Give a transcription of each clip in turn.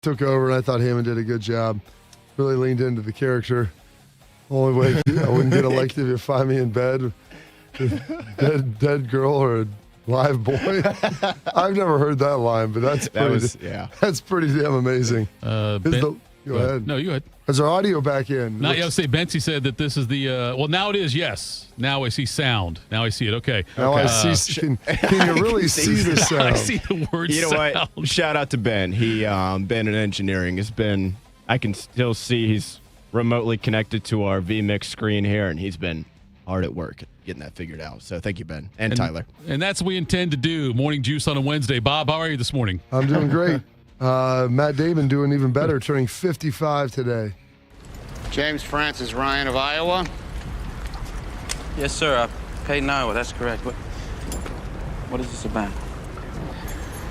took over, and I thought Hammond did a good job. Really leaned into the character. Only way I wouldn't get elected if you find me in bed with dead girl or a live boy. I've never heard that line, but that's pretty damn amazing. Go ahead. No, you go ahead. Is our audio back in? Not yet. Say Bensy said that this is the well. Now it is. Yes. Now I see sound. Now I see it. Okay. Now I see. Can you really see the sound? I see the word. You know sound. what? Shout out to Ben. He Ben in engineering has been. I can still see he's remotely connected to our vMix screen here, and he's been hard at work getting that figured out. So thank you, Ben, and Tyler. And that's what we intend to do. Morning juice on a Wednesday. Bob, how are you this morning? I'm doing great. Matt Damon doing even better, turning 55 today. James Francis Ryan of Iowa. Yes, sir. I paid in Iowa. That's correct. What is this about?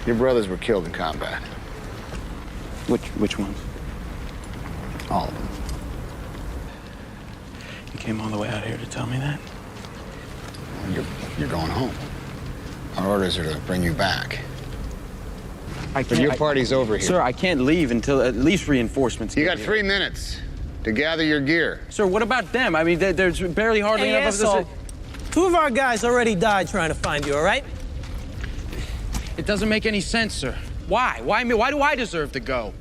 Your brothers were killed in combat. Which ones? All of them. You came all the way out here to tell me that? You're going home. Our orders are to bring you back. But your party's over here. Sir, I can't leave until at least reinforcements. You got 3 minutes to gather your gear. Sir, what about them? I mean, there's barely hardly enough of us. 2 of our guys already died trying to find you, all right? It doesn't make any sense, sir. Why? Why me? Why do I deserve to go?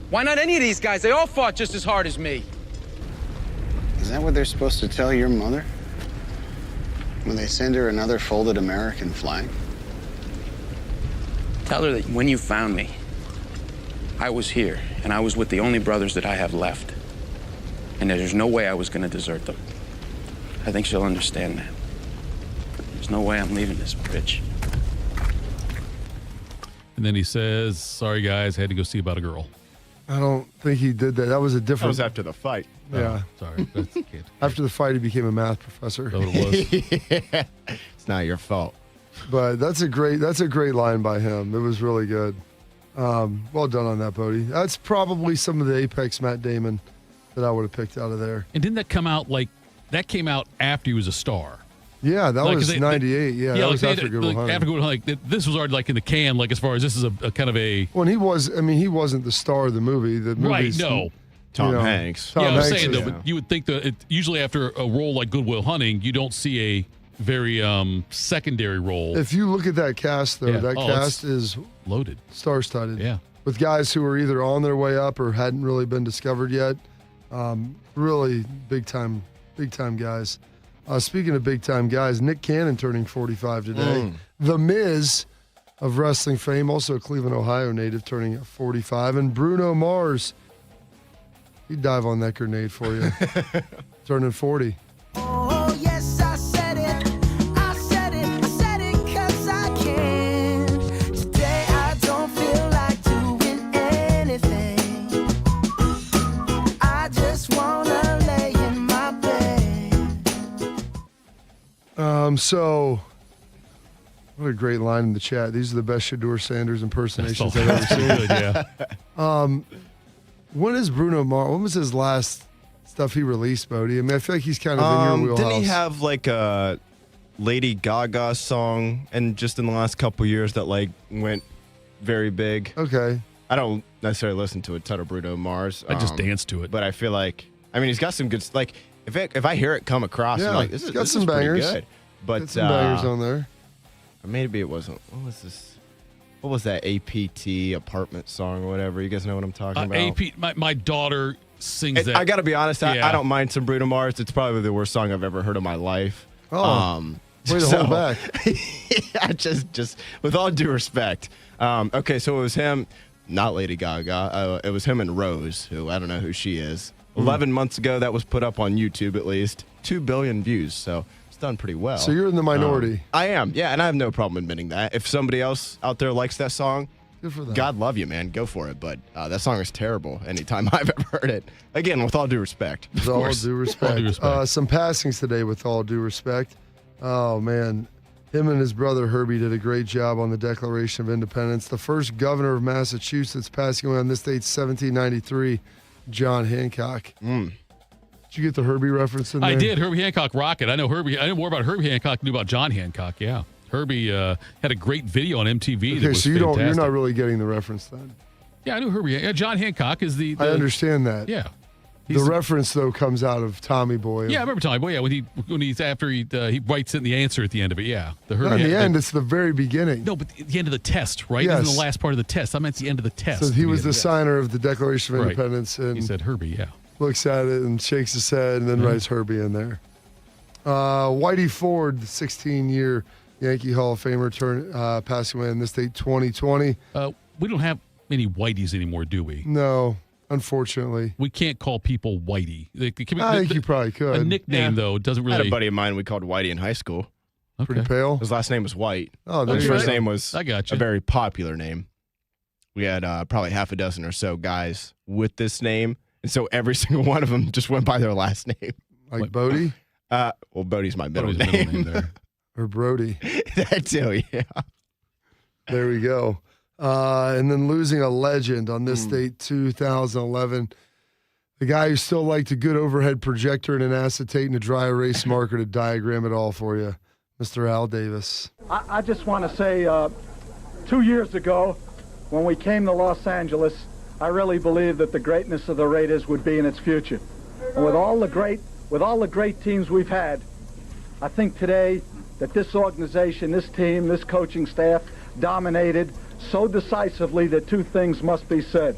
Why not any of these guys? They all fought just as hard as me. Is that what they're supposed to tell your mother? When they send her another folded American flag? Tell her that when you found me, I was here, and I was with the only brothers that I have left. And there's no way I was going to desert them. I think she'll understand that. There's no way I'm leaving this bitch. And then he says, sorry, guys, I had to go see about a girl. I don't think he did that. That was a different. That was after the fight. Yeah. Sorry. That's a kid. After the fight, he became a math professor. That's what it was. It's not your fault. But that's a great line by him. It was really good. Well done on that, Bodie. That's probably some of the apex Matt Damon that I would have picked out of there. And didn't that come out that came out after he was a star? Yeah, that was 98. Yeah, that was after Good Will Hunting. After Good Will Hunting, this was already in the can, as far as this is a kind of a. Well, he wasn't the star of the movie. The movie's, right, no. Tom Hanks. I was saying, though, but you would think that usually after a role like Good Will Hunting, you don't see a very secondary role. If you look at that cast, though, that cast is loaded, star-studded. Yeah, with guys who are either on their way up or hadn't really been discovered yet. Really big time guys. Speaking of big time guys, Nick Cannon turning 45 today. The Miz of wrestling fame, also a Cleveland, Ohio native, turning 45, and Bruno Mars. He'd dive on that grenade for you, turning 40. Oh, yes, I said it. I said it 'cause I can. Today I don't feel like doing anything. I just wanna lay in my bed. So, what a great line in the chat. These are the best Shedeur Sanders impersonations I've ever seen. Good, yeah. When is Bruno Mars? When was his last stuff he released, Bodie? I mean, I feel like he's kind of in your wheelhouse. Didn't he have a Lady Gaga song, and just in the last couple years that went very big? Okay. I don't necessarily listen to a ton of Bruno Mars. I just dance to it, but I feel like he's got some good. If I hear it come across, I'm like, this is some bangers. Pretty good. But some bangers on there. Maybe it wasn't. What was this? What was that APT apartment song or whatever? You guys know what I'm talking about? My daughter sings that. I got to be honest. I don't mind some Bruno Mars. It's probably the worst song I've ever heard in my life. Oh, way to hold back. Yeah, just with all due respect. Okay, so it was him, not Lady Gaga. It was him and Rose, who I don't know who she is. 11 months ago, that was put up on YouTube at least. 2 billion views, so it's done pretty well. So you're in the minority. I am, yeah, and I have no problem admitting that. If somebody else out there likes that song, good for them. God love you, man. Go for it. But that song is terrible anytime I've ever heard it. Again, with all due respect. With all due respect. Some passings today with all due respect. Oh, man. Him and his brother Herbie did a great job on the Declaration of Independence. The first governor of Massachusetts passing away on this date, 1793, John Hancock. Did you get the Herbie reference in there? I did. Herbie Hancock rocket. I know Herbie. I know more about Herbie Hancock than I knew about John Hancock. Yeah. Herbie had a great video on MTV. Okay, that was so fantastic. you're not really getting the reference then. Yeah, I knew Herbie. Yeah, John Hancock is the I understand that. Yeah. The reference, though, comes out of Tommy Boy. Yeah, I remember Tommy Boy. Yeah, when he's after he writes in the answer at the end of it. Yeah, the Not in the end, it's the very beginning. No, but the end of the test, right? Yes. Isn't the last part of the test? I meant the end of the test. So he was the signer of the Declaration of Right. Independence, and He said Herbie. Yeah. looks at it and shakes his head, and then writes Herbie in there. Whitey Ford, the 16-year Yankee Hall of Famer, passing away on this date, 2020. We don't have any Whiteys anymore, do we? No, unfortunately. We can't call people Whitey. I think you probably could. A nickname though doesn't I had really. a buddy of mine we called Whitey in high school. Pretty pale. His last name was White. Oh, there His you first go. name was I got you. a very popular name. We had probably half a dozen or so guys with this name, and so every single one of them just went by their last name. Like Bodie Well, Bodie's my middle What was name. the middle name there? or Brody. That too, yeah. There we go. And then losing a legend on this date, 2011. The guy who still liked a good overhead projector and an acetate and a dry erase marker to diagram it all for you, Mr. Al Davis. I just want to say 2 years ago, when we came to Los Angeles, I really believed that the greatness of the Raiders would be in its future. And with all the great teams we've had, I think today that this organization, this team, this coaching staff dominated so decisively that two things must be said.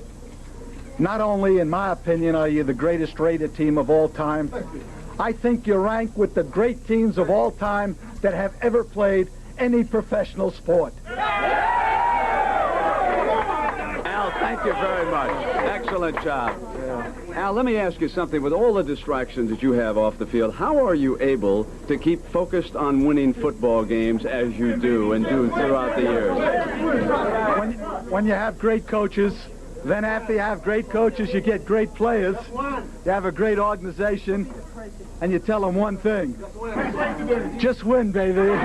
Not only, in my opinion, are you the greatest Raider team of all time, I think you rank with the great teams of all time that have ever played any professional sport. Al, thank you very much. Excellent job. Al, let me ask you something. With all the distractions that you have off the field, how are you able to keep focused on winning football games as you do and do throughout the years? When you have great coaches, then after you have great coaches, you get great players. You have a great organization, and you tell them one thing. Just win, baby.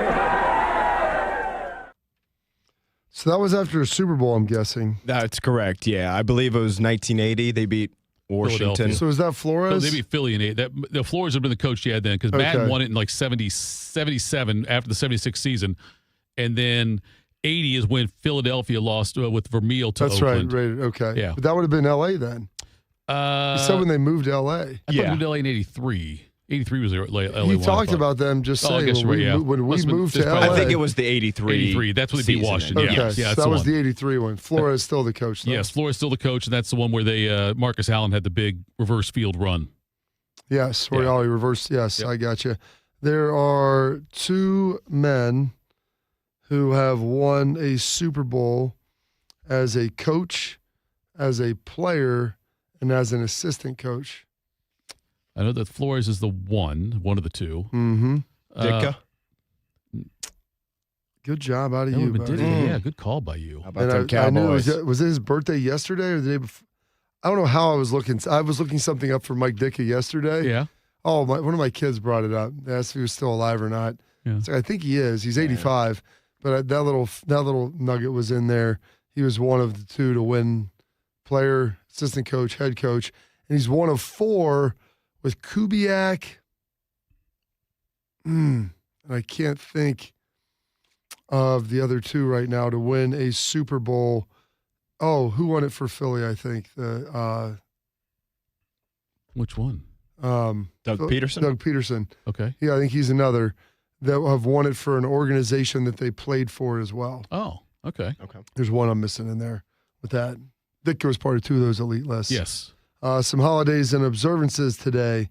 So that was after a Super Bowl, I'm guessing. That's correct, yeah. I believe it was 1980. They beat Washington. Philadelphia. So is that No, Flores? they beat Philly in 8. The Flores have been the coach you had then because Madden won it in like 77 after the 76 season. And then 80 is when Philadelphia lost with Vermeil to That's Oakland. right. Okay. Yeah. But that would have been L.A. then. You said when they moved to L.A. I thought Yeah. they moved to LA in 83. 83 was their LA He one, I talked thought. about them just Oh, I saying guess when, you're right, yeah. when we Must've been- moved to it's L.A. probably- I think it was the 83. 83. That's when they beat season. Washington. Okay, Yeah, so that's that the was one. the 83 one. Flores is still the coach, though. Yes, Flores still the coach, and that's the one where they Marcus Allen had the big reverse field run. Yes, where Yeah. all reversed. Yes, Yep. I got you. There are two men who have won a Super Bowl as a coach, as a player, and as an assistant coach. I know that Flores is the one of the two. Mm-hmm. Ditka. Good job out of That you, would have been buddy. Ditka. Yeah, good call by you. How about And them I knew it Cowboys? was it his birthday yesterday or the day before? I don't know how I was looking. I was looking something up for Mike Ditka yesterday. Yeah. Oh, one of my kids brought it up. They asked if he was still alive or not. Yeah. It's like, I think he is. He's 85. But that little nugget was in there. He was one of the two to win player, assistant coach, head coach. And he's one of four with Kubiak. And I can't think of the other two right now to win a Super Bowl. Oh, who won it for Philly, I think? Which one? Doug Peterson? Doug Peterson. Okay. Yeah, I think he's another that have won it for an organization that they played for as well. Oh, okay. Okay. There's one I'm missing in there with that. Ditka was part of two of those elite lists. Yes. Some holidays and observances today.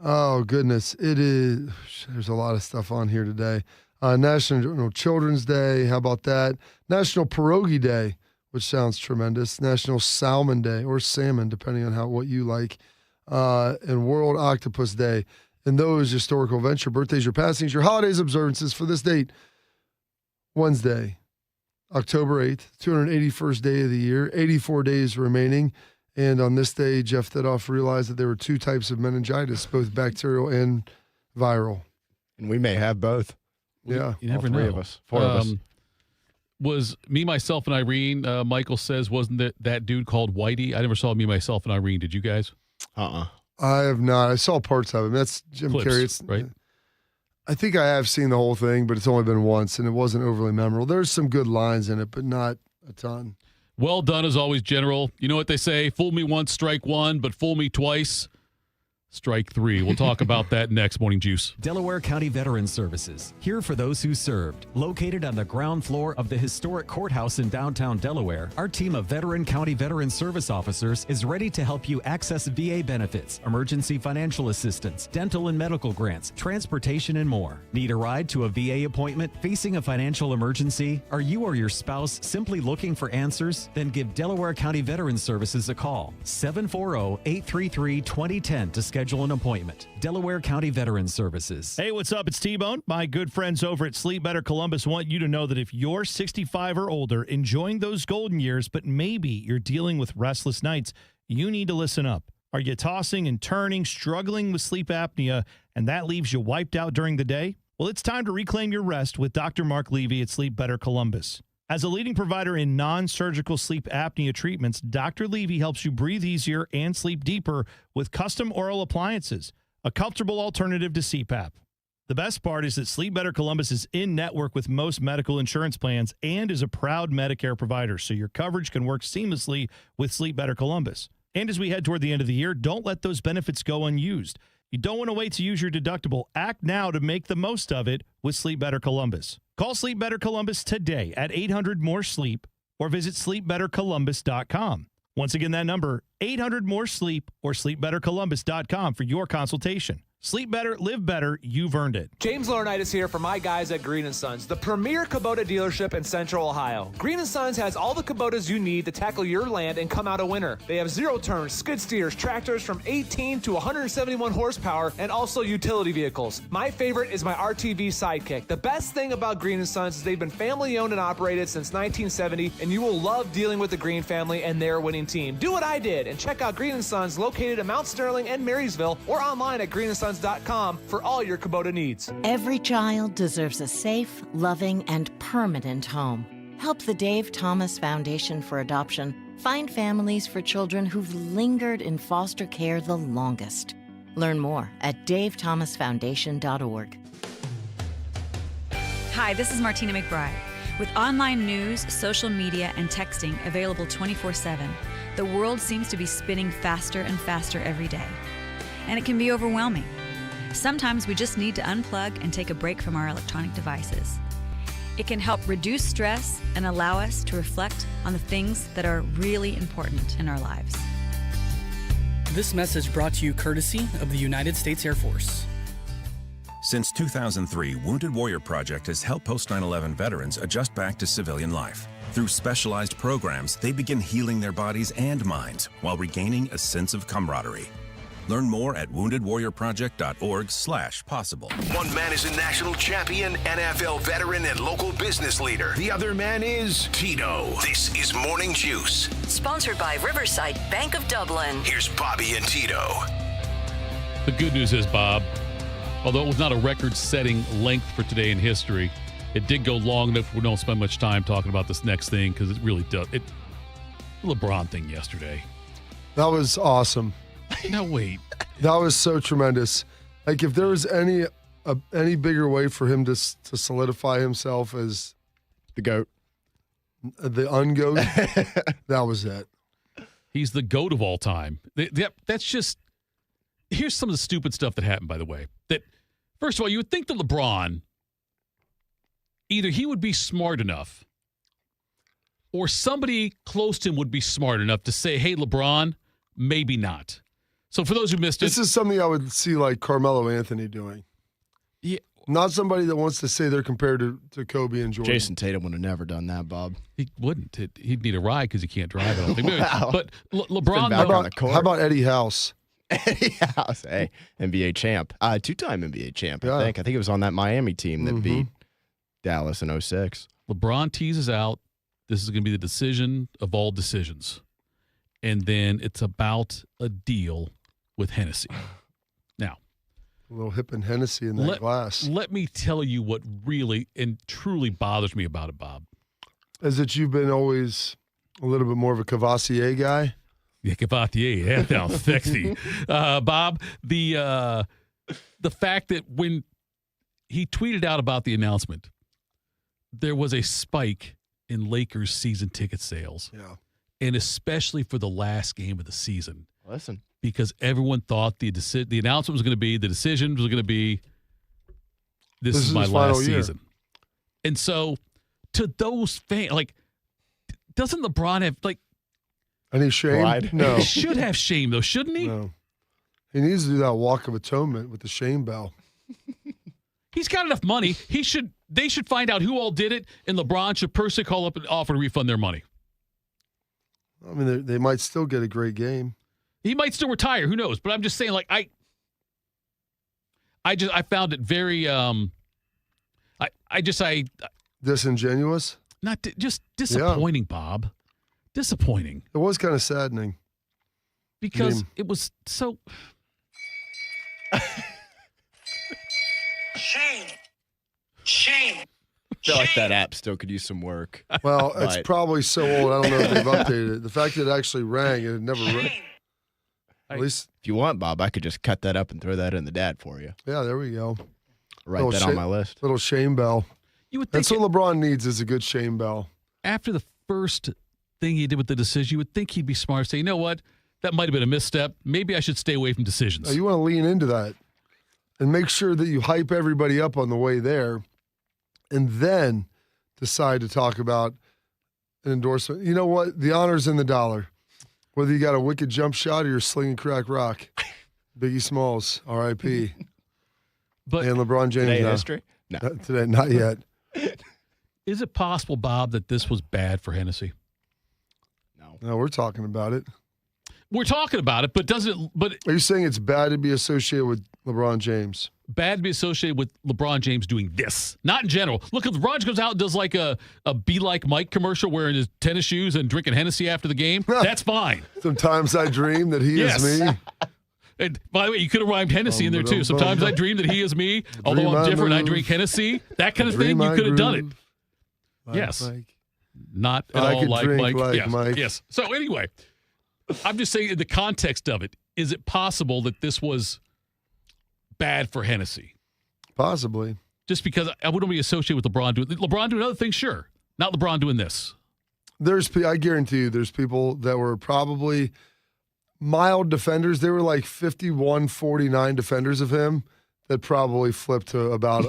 Oh, goodness. It is. There's a lot of stuff on here today. National Children's Day. How about that? National Pierogi Day, which sounds tremendous. National Salmon Day, or salmon, depending on what you like. And World Octopus Day. And those historical events, your birthdays, your passings, your holidays, observances for this date. Wednesday, October 8th, 281st day of the year, 84 days remaining. And on this day, Jeff Thitoff realized that there were two types of meningitis, both bacterial and viral. And we may have both. Yeah. You never All three know. of us. Four of us. Was Me, Myself, and Irene, Michael says, wasn't that dude called Whitey? I never saw Me, Myself, and Irene. Did you guys? I have not. I saw parts of it. That's Jim Clips, Carrey. It's, right? I think I have seen the whole thing, but it's only been once, and it wasn't overly memorable. There's some good lines in it, but not a ton. Well done as always, General. You know what they say? Fool me once, strike one, but fool me twice, strike three. We'll talk about that next. Morning Juice. Delaware County Veterans Services, here for those who served. Located on the ground floor of the historic courthouse in downtown Delaware, our team of veteran county veteran service officers is ready to help you access VA benefits, emergency financial assistance, dental and medical grants, transportation, and more. Need a ride to a VA appointment? Facing a financial emergency? Are you or your spouse simply looking for answers? Then give Delaware County Veterans Services a call. 740-833-2010 to schedule an appointment. Delaware County Veterans Services. Hey, what's up? It's T-Bone. My good friends over at Sleep Better Columbus want you to know that if you're 65 or older, enjoying those golden years, but maybe you're dealing with restless nights, you need to listen up. Are you tossing and turning, struggling with sleep apnea, and that leaves you wiped out during the day? Well, it's time to reclaim your rest with Dr. Mark Levy at Sleep Better Columbus. As a leading provider in non-surgical sleep apnea treatments, Dr. Levy helps you breathe easier and sleep deeper with custom oral appliances, a comfortable alternative to CPAP. The best part is that Sleep Better Columbus is in network with most medical insurance plans and is a proud Medicare provider, so your coverage can work seamlessly with Sleep Better Columbus. And as we head toward the end of the year, don't let those benefits go unused. You don't want to wait to use your deductible. Act now to make the most of it with Sleep Better Columbus. Call Sleep Better Columbus today at 800-MORE-SLEEP or visit sleepbettercolumbus.com. Once again, that number, 800-MORE-SLEEP or sleepbettercolumbus.com for your consultation. Sleep better, live better, you've earned it. James Laurinaitis here for my guys at Green & Sons, the premier Kubota dealership in Central Ohio. Green & Sons has all the Kubotas you need to tackle your land and come out a winner. They have zero-turn skid steers, tractors from 18 to 171 horsepower, and also utility vehicles. My favorite is my RTV Sidekick. The best thing about Green & Sons is they've been family-owned and operated since 1970, and you will love dealing with the Green family and their winning team. Do what I did and check out Green & Sons located in Mount Sterling and Marysville or online at greenandsons.com for all your Kubota needs. Every child deserves a safe, loving, and permanent home. Help the Dave Thomas Foundation for Adoption find families for children who've lingered in foster care the longest. Learn more at davethomasfoundation.org. Hi, this is Martina McBride. With online news, social media, and texting available 24/7, the world seems to be spinning faster and faster every day. And it can be overwhelming. Sometimes we just need to unplug and take a break from our electronic devices. It can help reduce stress and allow us to reflect on the things that are really important in our lives. This message brought to you courtesy of the United States Air Force. Since 2003, Wounded Warrior Project has helped post 9/11 veterans adjust back to civilian life. Through specialized programs, they begin healing their bodies and minds while regaining a sense of camaraderie. Learn more at woundedwarriorproject.org/possible. One man is a national champion, NFL veteran, and local business leader. The other man is Tito. This is Morning Juice. Sponsored by Riverside Bank of Dublin. Here's Bobby and Tito. The good news is, Bob, although it was not a record-setting length for today in history, it did go long enough we don't spend much time talking about this next thing because it really does. The LeBron thing yesterday. That was awesome. No, wait. That was so tremendous. Like, if there was any bigger way for him to solidify himself as the GOAT, the ungoat, that was it. He's the GOAT of all time. That's just. Here's some of the stupid stuff that happened, by the way. That, first of all, you would think that LeBron, either he would be smart enough or somebody close to him would be smart enough to say, hey, LeBron, maybe not. So for those who missed it. This is something I would see like Carmelo Anthony doing. Yeah. Not somebody that wants to say they're compared to Kobe and Jordan. Jason Tatum would have never done that, Bob. He wouldn't. He'd need a ride because he can't drive. I don't think. Wow. But LeBron. How about Eddie House? Eddie House, hey, NBA champ. Two-time NBA champ, I think. I think it was on that Miami team that beat Dallas in 06. LeBron teases out, this is going to be the decision of all decisions. And then it's about a deal with Hennessy. Now, a little hip and Hennessy in that glass. Let me tell you what really and truly bothers me about it, Bob. Is that you've been always a little bit more of a Cavassier guy? Yeah, Cavassier. That sounds sexy. Bob, the fact that when he tweeted out about the announcement, there was a spike in Lakers season ticket sales. Yeah. And especially for the last game of the season. Listen. Because everyone thought the announcement was going to be, the decision was going to be, this is my last season. And so to those fans, like, doesn't LeBron have, like, any shame? Pride? No. He should have shame, though, shouldn't he? No. He needs to do that walk of atonement with the shame bell. He's got enough money. They should find out who all did it, and LeBron should personally call up and offer to refund their money. I mean, they might still get a great game. He might still retire. Who knows? But I'm just saying, like, I found it very, disingenuous. Just disappointing, Bob. Disappointing. It was kind of saddening because it was so. Shame. I feel like that app still could use some work. Well, it's probably so old. I don't know if they've updated it. The fact that it actually rang and it never rang. At least, if you want, Bob, I could just cut that up and throw that in the dad for you. Yeah, there we go. Write that on my list. Little shame bell. You would think that's what LeBron needs, is a good shame bell. After the first thing he did with the decision, you would think he'd be smart. Say, you know what? That might have been a misstep. Maybe I should stay away from decisions. You want to lean into that and make sure that you hype everybody up on the way there and then decide to talk about an endorsement. You know what? The honor's in the dollar. Whether you got a wicked jump shot or you're slinging crack rock. Biggie Smalls, R.I.P. But and LeBron James. Today history? No. Today, not yet. Is it possible, Bob, that this was bad for Hennessy? No, we're talking about it. We're talking about it, but are you saying it's bad to be associated with LeBron James? Bad to be associated with LeBron James doing this. Not in general. Look, if LeBron goes out and does like a Be Like Mike commercial wearing his tennis shoes and drinking Hennessy after the game, that's fine. Sometimes I dream that he is me. And by the way, you could have rhymed Hennessy in there too. Sometimes I dream that he is me, although I'm different. I drink Hennessy. That kind of thing. You could have done it. Like yes. Mike. Not at I all could like drink Mike. like Yes. Mike. Yes. So anyway, I'm just saying in the context of it, is it possible that this was bad for Hennessy? Possibly. Just because I wouldn't be associated with LeBron doing other things, sure. Not LeBron doing this. I guarantee you there's people that were probably mild defenders. They were like 51-49 defenders of him that probably flipped to about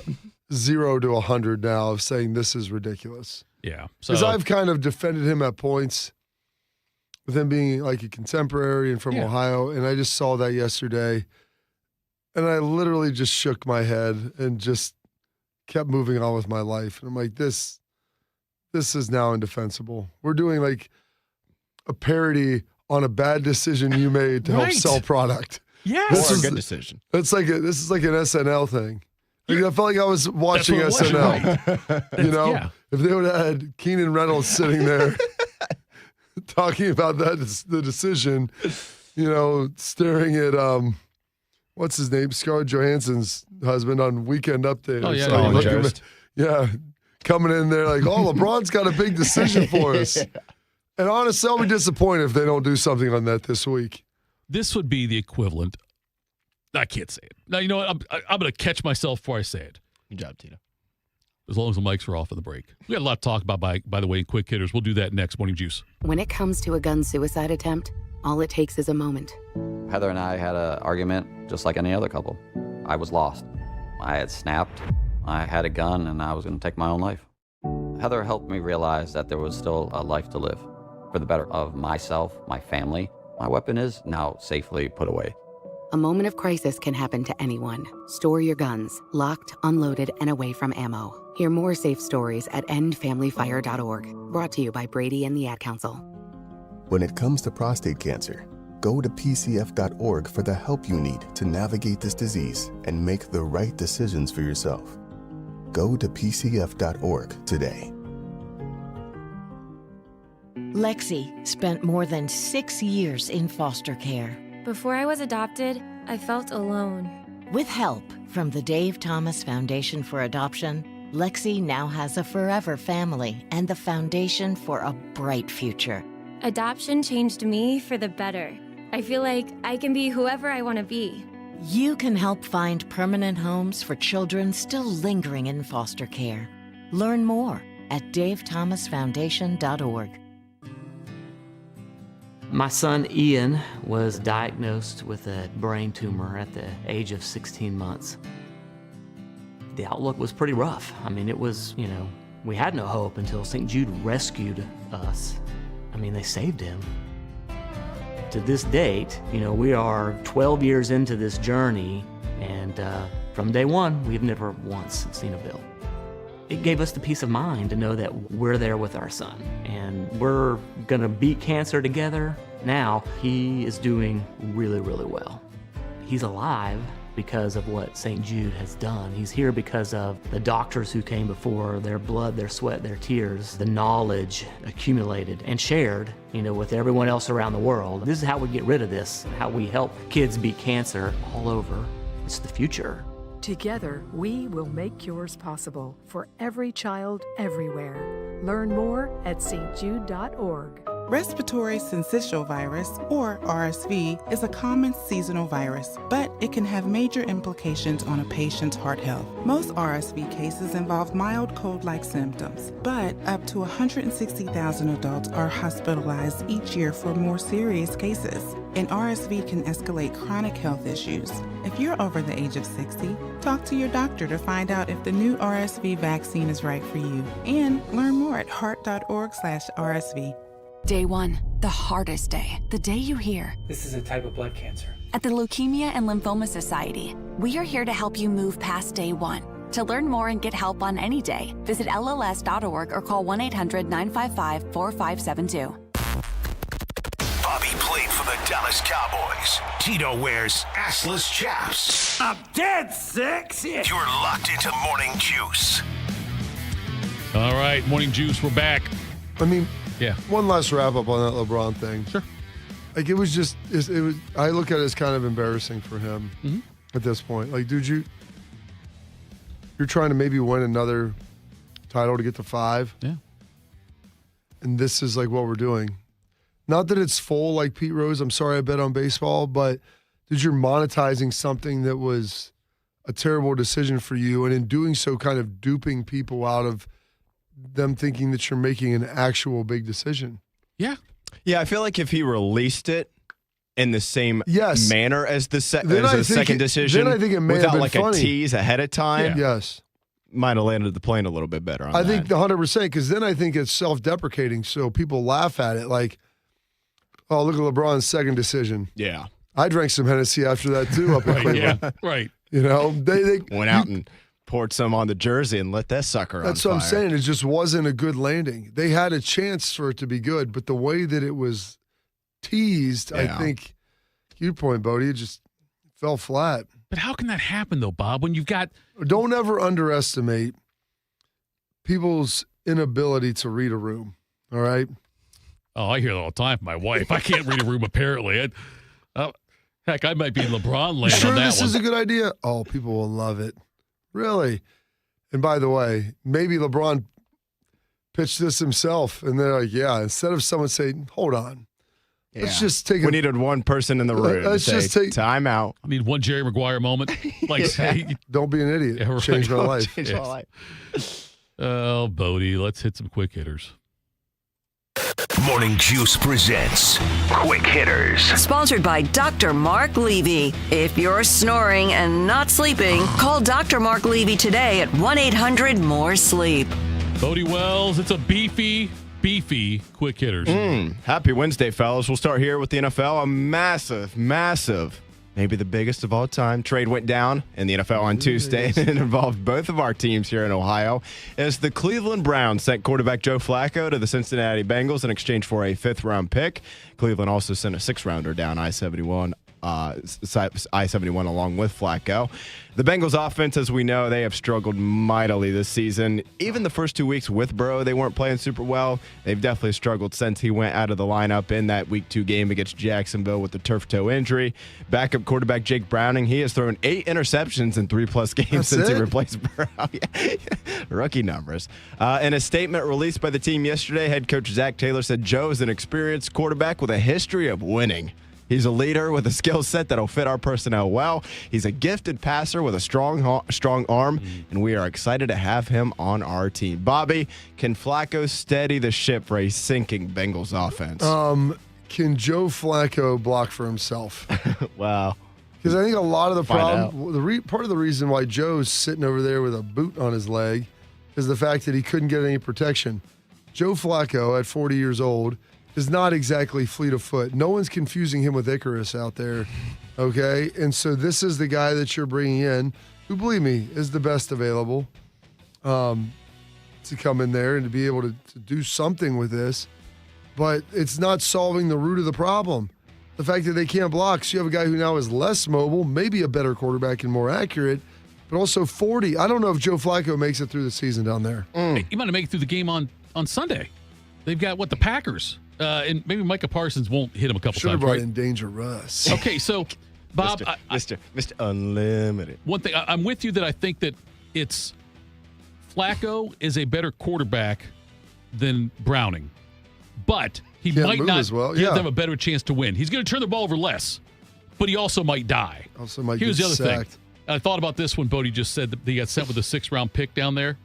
0 to 100 now of saying this is ridiculous. Yeah. Because I've kind of defended him at points with him being like a contemporary and from Ohio, and I just saw that yesterday. And I literally just shook my head and just kept moving on with my life. And I'm like, this is now indefensible. We're doing like a parody on a bad decision you made to help sell product. Yes. This Or a is good decision. This is like an SNL thing. Like, I felt like I was watching SNL. You know, if they would have had Keenan Reynolds sitting there talking about the decision, you know, staring at what's his name, Scarlett Johansson's husband on Weekend Update. Oh, yeah. Something. Colin Jost. Yeah, coming in there like, oh, LeBron's got a big decision for us. And honestly, I'll be disappointed if they don't do something on that this week. This would be the equivalent. I can't say it. Now, you know what? I'm going to catch myself before I say it. Good job, Tito. As long as the mics are off in the break. We got a lot to talk about, by the way, in Quick Hitters. We'll do that next. Morning Juice. When it comes to a gun suicide attempt, all it takes is a moment. Heather and I had an argument just like any other couple. I was lost. I had snapped. I had a gun, and I was going to take my own life. Heather helped me realize that there was still a life to live for the better of myself, my family. My weapon is now safely put away. A moment of crisis can happen to anyone. Store your guns, locked, unloaded, and away from ammo. Hear more safe stories at endfamilyfire.org. Brought to you by Brady and the Ad Council. When it comes to prostate cancer, go to pcf.org for the help you need to navigate this disease and make the right decisions for yourself. Go to pcf.org today. Lexi spent more than 6 years in foster care. Before I was adopted, I felt alone. With help from the Dave Thomas Foundation for Adoption, Lexi now has a forever family and the foundation for a bright future. Adoption changed me for the better. I feel like I can be whoever I want to be. You can help find permanent homes for children still lingering in foster care. Learn more at davethomasfoundation.org. My son Ian was diagnosed with a brain tumor at the age of 16 months. The outlook was pretty rough. I mean, it was, we had no hope until St. Jude rescued us. I mean, they saved him. To this date, we are 12 years into this journey, and from day one, we've never once seen a bill. It gave us the peace of mind to know that we're there with our son, and we're gonna beat cancer together. Now, he is doing really, really well. He's alive because of what St. Jude has done. He's here because of the doctors who came before, their blood, their sweat, their tears, the knowledge accumulated and shared, with everyone else around the world. This is how we get rid of this, how we help kids beat cancer all over. It's the future. Together, we will make cures possible for every child everywhere. Learn more at stjude.org. Respiratory syncytial virus, or RSV, is a common seasonal virus, but it can have major implications on a patient's heart health. Most RSV cases involve mild cold-like symptoms, but up to 160,000 adults are hospitalized each year for more serious cases. And RSV can escalate chronic health issues. If you're over the age of 60, talk to your doctor to find out if the new RSV vaccine is right for you. And learn more at heart.org/RSV. Day one, the hardest day, the day you hear, "This is a type of blood cancer." At the Leukemia and Lymphoma Society, we are here to help you move past day one. To learn more and get help on any day, visit LLS.org or call 1-800-955-4572. Bobby played for the Dallas Cowboys. Tito wears assless chaps. I'm dead sexy. You're locked into Morning Juice. All right, Morning Juice, we're back. I mean, yeah. One last wrap up on that LeBron thing. Sure. Like it was. I look at it as kind of embarrassing for him at this point. Like, dude, you're trying to maybe win another title to get to 5. Yeah. And this is like what we're doing. Not that it's full like Pete Rose. I'm sorry I bet on baseball, but dude, you're monetizing something that was a terrible decision for you, and in doing so, kind of duping people out of them thinking that you're making an actual big decision. Yeah. Yeah, I feel like if he released it in the same manner as the second decision, then I think it may have without been like funny. a tease ahead of time, Yes. might have landed the plane a little bit better on I that. think 100%, because then I think it's self-deprecating, so people laugh at it like, oh, look at LeBron's second decision. Yeah. I drank some Hennessy after that, too, up in Cleveland. Yeah, right. They went out and poured some on the jersey and let that sucker on That's what I'm fire. saying. It just wasn't a good landing. They had a chance for it to be good, but the way that it was teased, I think, your point, Bodie, it just fell flat. But how can that happen, though, Bob, when you've got... Don't ever underestimate people's inability to read a room, all right? Oh, I hear that all the time from my wife. I can't read a room, apparently. Heck, I might be in LeBron land Sure, on that this one. is a good idea? Oh, people will love it. Really? And by the way, maybe LeBron pitched this himself, and they're like, yeah, instead of someone saying, hold on, let's just take We needed one person in the room Let's to just say, take time out. I need one Jerry Maguire moment. Like, say, don't be an idiot. Yeah, right. Change my life. Change my life. Oh, Bodie, let's hit some quick hitters. Morning Juice presents Quick Hitters. Sponsored by Dr. Mark Levy. If you're snoring and not sleeping, call Dr. Mark Levy today at 1-800-MORE-SLEEP. Bodie Wells, it's a beefy quick hitters. Happy Wednesday, fellas. We'll start here with the NFL. A massive, maybe the biggest of all time, trade went down in the NFL on Tuesday. It involved both of our teams here in Ohio, as the Cleveland Browns sent quarterback Joe Flacco to the Cincinnati Bengals in exchange for a 5th-round pick. Cleveland also sent a 6th-rounder down I-71 along with Flacco. The Bengals offense, as we know, they have struggled mightily this season. Even the first 2 weeks with Burrow, they weren't playing super well. They've definitely struggled since he went out of the lineup in that Week 2 game against Jacksonville with the turf toe injury. Backup quarterback Jake Browning, he has thrown 8 interceptions in 3+ games since he replaced Burrow. Rookie numbers. In a statement released by the team yesterday, head coach Zach Taylor said Joe is an experienced quarterback with a history of winning. He's a leader with a skill set that'll fit our personnel well. He's a gifted passer with a strong arm, and we are excited to have him on our team. Bobby, can Flacco steady the ship for a sinking Bengals offense? Can Joe Flacco block for himself? Wow. Because I think a lot of the problem, part of the reason why Joe's sitting over there with a boot on his leg is the fact that he couldn't get any protection. Joe Flacco, at 40 years old, is not exactly fleet of foot. No one's confusing him with Icarus out there, okay? And so this is the guy that you're bringing in, who, believe me, is the best available to come in there and to be able to do something with this. But it's not solving the root of the problem. The fact that they can't block. So you have a guy who now is less mobile, maybe a better quarterback and more accurate, but also 40. I don't know if Joe Flacco makes it through the season down there. He might have made it through the game on Sunday. They've got, the Packers. And maybe Micah Parsons won't hit him a couple Should have times, brought right? in Dangerous. Okay, so, Bob. Mr. Unlimited. One thing, I'm with you that I think that it's Flacco is a better quarterback than Browning. But he might not as well. give them a better chance to win. He's going to turn the ball over less, but he also might die. Also might Here's get the other sacked. thing. I thought about this when Bodie just said that he got sent with a 6th-round pick down there.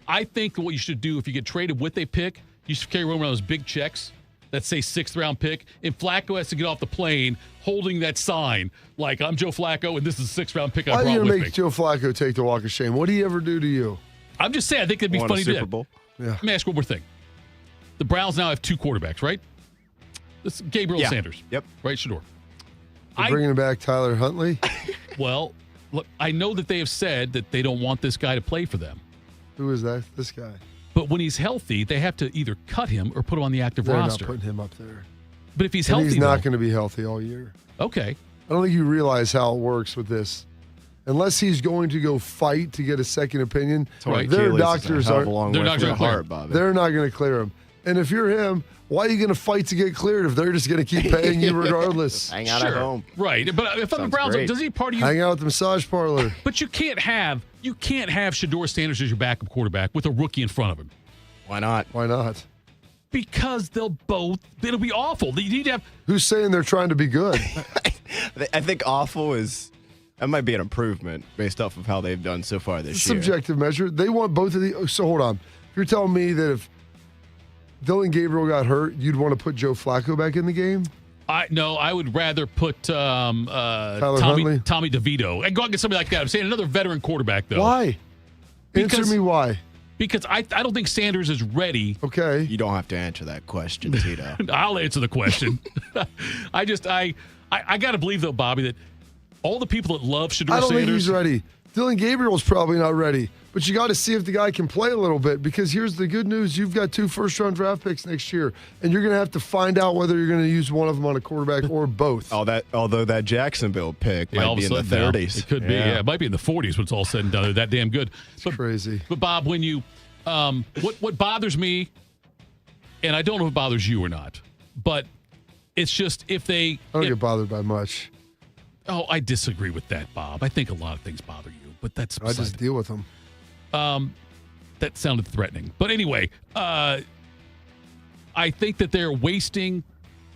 I think what you should do if you get traded with a pick, you should carry around those big checks that say 6th-round pick, and Flacco has to get off the plane holding that sign like, I'm Joe Flacco, and this is a 6th-round pick I Why are brought you with going to me. make Joe Flacco take the walk of shame? What did he ever do to you? I'm just saying, I think it'd be Won funny a to do Super that. Bowl. Yeah. Let me ask one more thing. The Browns now have 2 quarterbacks, right? This Gabriel Sanders. Yep. Right, Shador. They're bringing back Tyler Huntley? Well, look, I know that they have said that they don't want this guy to play for them. Who is that? This guy. But when he's healthy, they have to either cut him or put him on the active They're roster. not putting him up there. But if he's And healthy, he's not going to be healthy all year. Okay. I don't think you realize how it works with this. Unless he's going to go fight to get a second opinion, Right. their Achilles is a doctors hell are of a long way from the heart, Bobby. They're not going to clear him. And if you're him, why are you going to fight to get cleared if they're just going to keep paying you regardless? Hang out at home. Right. But if I'm the Sounds Browns, great. does he part of you? Hang out at the massage parlor. But you can't have Shador Sanders as your backup quarterback with a rookie in front of him. Why not? Why not? Because it'll be awful. You need to have. Who's saying they're trying to be good? I think awful that might be an improvement based off of how they've done so far this year. Subjective measure. They want both of these. So hold on. You're telling me that if Dylan Gabriel got hurt, you'd want to put Joe Flacco back in the game? No, I would rather put Tommy Huntley? DeVito. And go out and get somebody like that. I'm saying another veteran quarterback, though. Why? Answer me why. Because I don't think Sanders is ready. Okay. You don't have to answer that question, Tito. I'll answer the question. I got to believe, though, Bobby, that all the people that love Shador I don't Sanders. think he's ready. Dylan Gabriel's probably not ready. But you got to see if the guy can play a little bit, because here's the good news. You've got 2 first-round draft picks next year, and you're going to have to find out whether you're going to use one of them on a quarterback or both. Although that Jacksonville pick might all be of in a the sudden now, 30s. It could be. Yeah, it might be in the 40s when it's all said and done. They're that damn good. It's crazy. But, Bob, when you what bothers me, and I don't know if it bothers you or not, but it's just if they... I don't get bothered by much. Oh, I disagree with that, Bob. I think a lot of things bother you, but that's... I just deal with them. That sounded threatening. But anyway, I think that they're wasting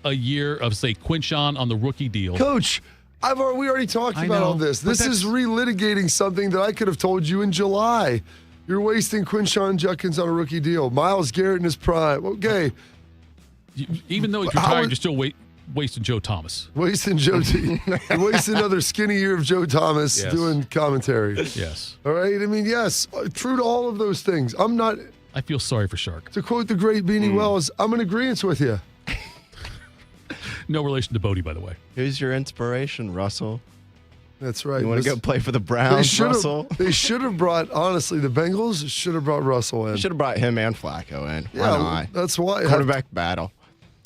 a year of, say, Quinshon on the rookie deal. Coach, we already talked about all this. This is relitigating something that I could have told you in July. You're wasting Quinshon Judkins on a rookie deal. Myles Garrett in his prime. Okay. Even though he's retired, you're still wasting Joe Thomas. Wasting Joe Waste another skinny year of Joe Thomas doing commentary. Yes. All right? I mean, yes, true to all of those things. I feel sorry for Shark. To quote the great Beanie Wells, I'm in agreement with you. No relation to Bodie, by the way. Who's your inspiration, Russell? That's right. You want to go play for the Browns, Russell? They should have brought, honestly, the Bengals should have brought Russell in. Should have brought him and Flacco in. Yeah, Why not? that's why. Quarterback battle.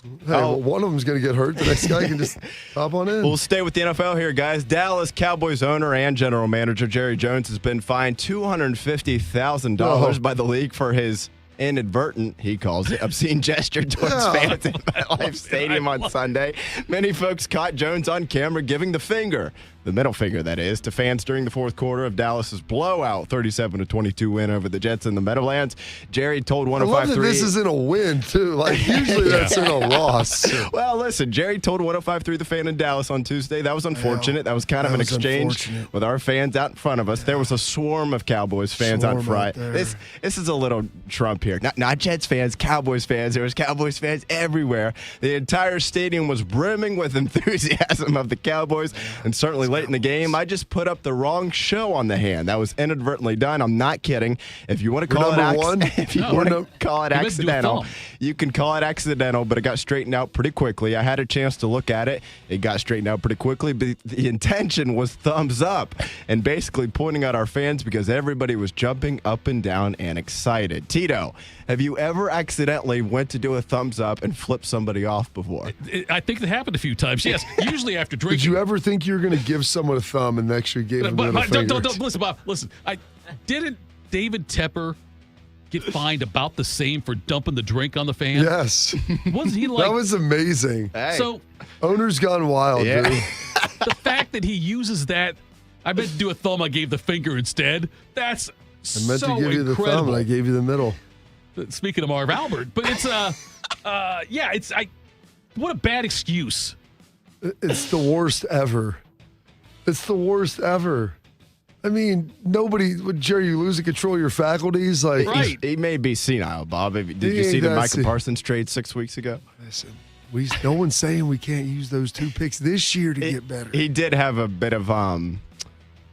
Hey, well, one of them's going to get hurt. The next guy can just hop on in. We'll stay with the NFL here, guys. Dallas Cowboys owner and general manager Jerry Jones has been fined $250,000 by the league for his inadvertent, he calls it, obscene gesture towards fans at MetLife Stadium on Sunday. Many folks caught Jones on camera giving the finger. the middle finger, that is, to fans during the fourth quarter of Dallas's blowout 37-22 win over the Jets in the Meadowlands. Jerry told 105.3. I love that this isn't a win, too. Like, usually that's in a loss. Well, listen, Jerry told 105.3 The Fan in Dallas on Tuesday. That was unfortunate. That was kind of an exchange with our fans out in front of us. There was a swarm of Cowboys fans out front. This is a little Trump here. Not Jets fans, Cowboys fans. There was Cowboys fans everywhere. The entire stadium was brimming with enthusiasm of the Cowboys, and certainly late in the game, I just put up the wrong show on the hand. That was inadvertently done. I'm not kidding. If you want to call it accidental, you can call it accidental, but it got straightened out pretty quickly. I had a chance to look at it. It got straightened out pretty quickly, but the intention was thumbs up and basically pointing at our fans because everybody was jumping up and down and excited. Tito, have you ever accidentally went to do a thumbs up and flipped somebody off before? I think that happened a few times, yes. Usually after drinking. Did you ever think you were going to give someone a thumb and actually gave them the middle finger? Don't listen, Bob. Listen, didn't David Tepper get fined about the same for dumping the drink on the fan? Yes. Wasn't he like... That was amazing. Hey. So, owner's gone wild, dude. The fact that he uses that, I meant to do a thumb, I gave the finger instead. That's I meant so to give you the incredible. thumb and I gave you the middle. Speaking of Marv Albert, but it's what a bad excuse. It's the worst ever. It's the worst ever. I mean, Jerry, you losing control of your faculties? Like, right. He may be senile, Bob. Did you see the Michael Parsons trade 6 weeks ago? Listen, no one's saying we can't use those 2 picks this year to get better. He did have a bit of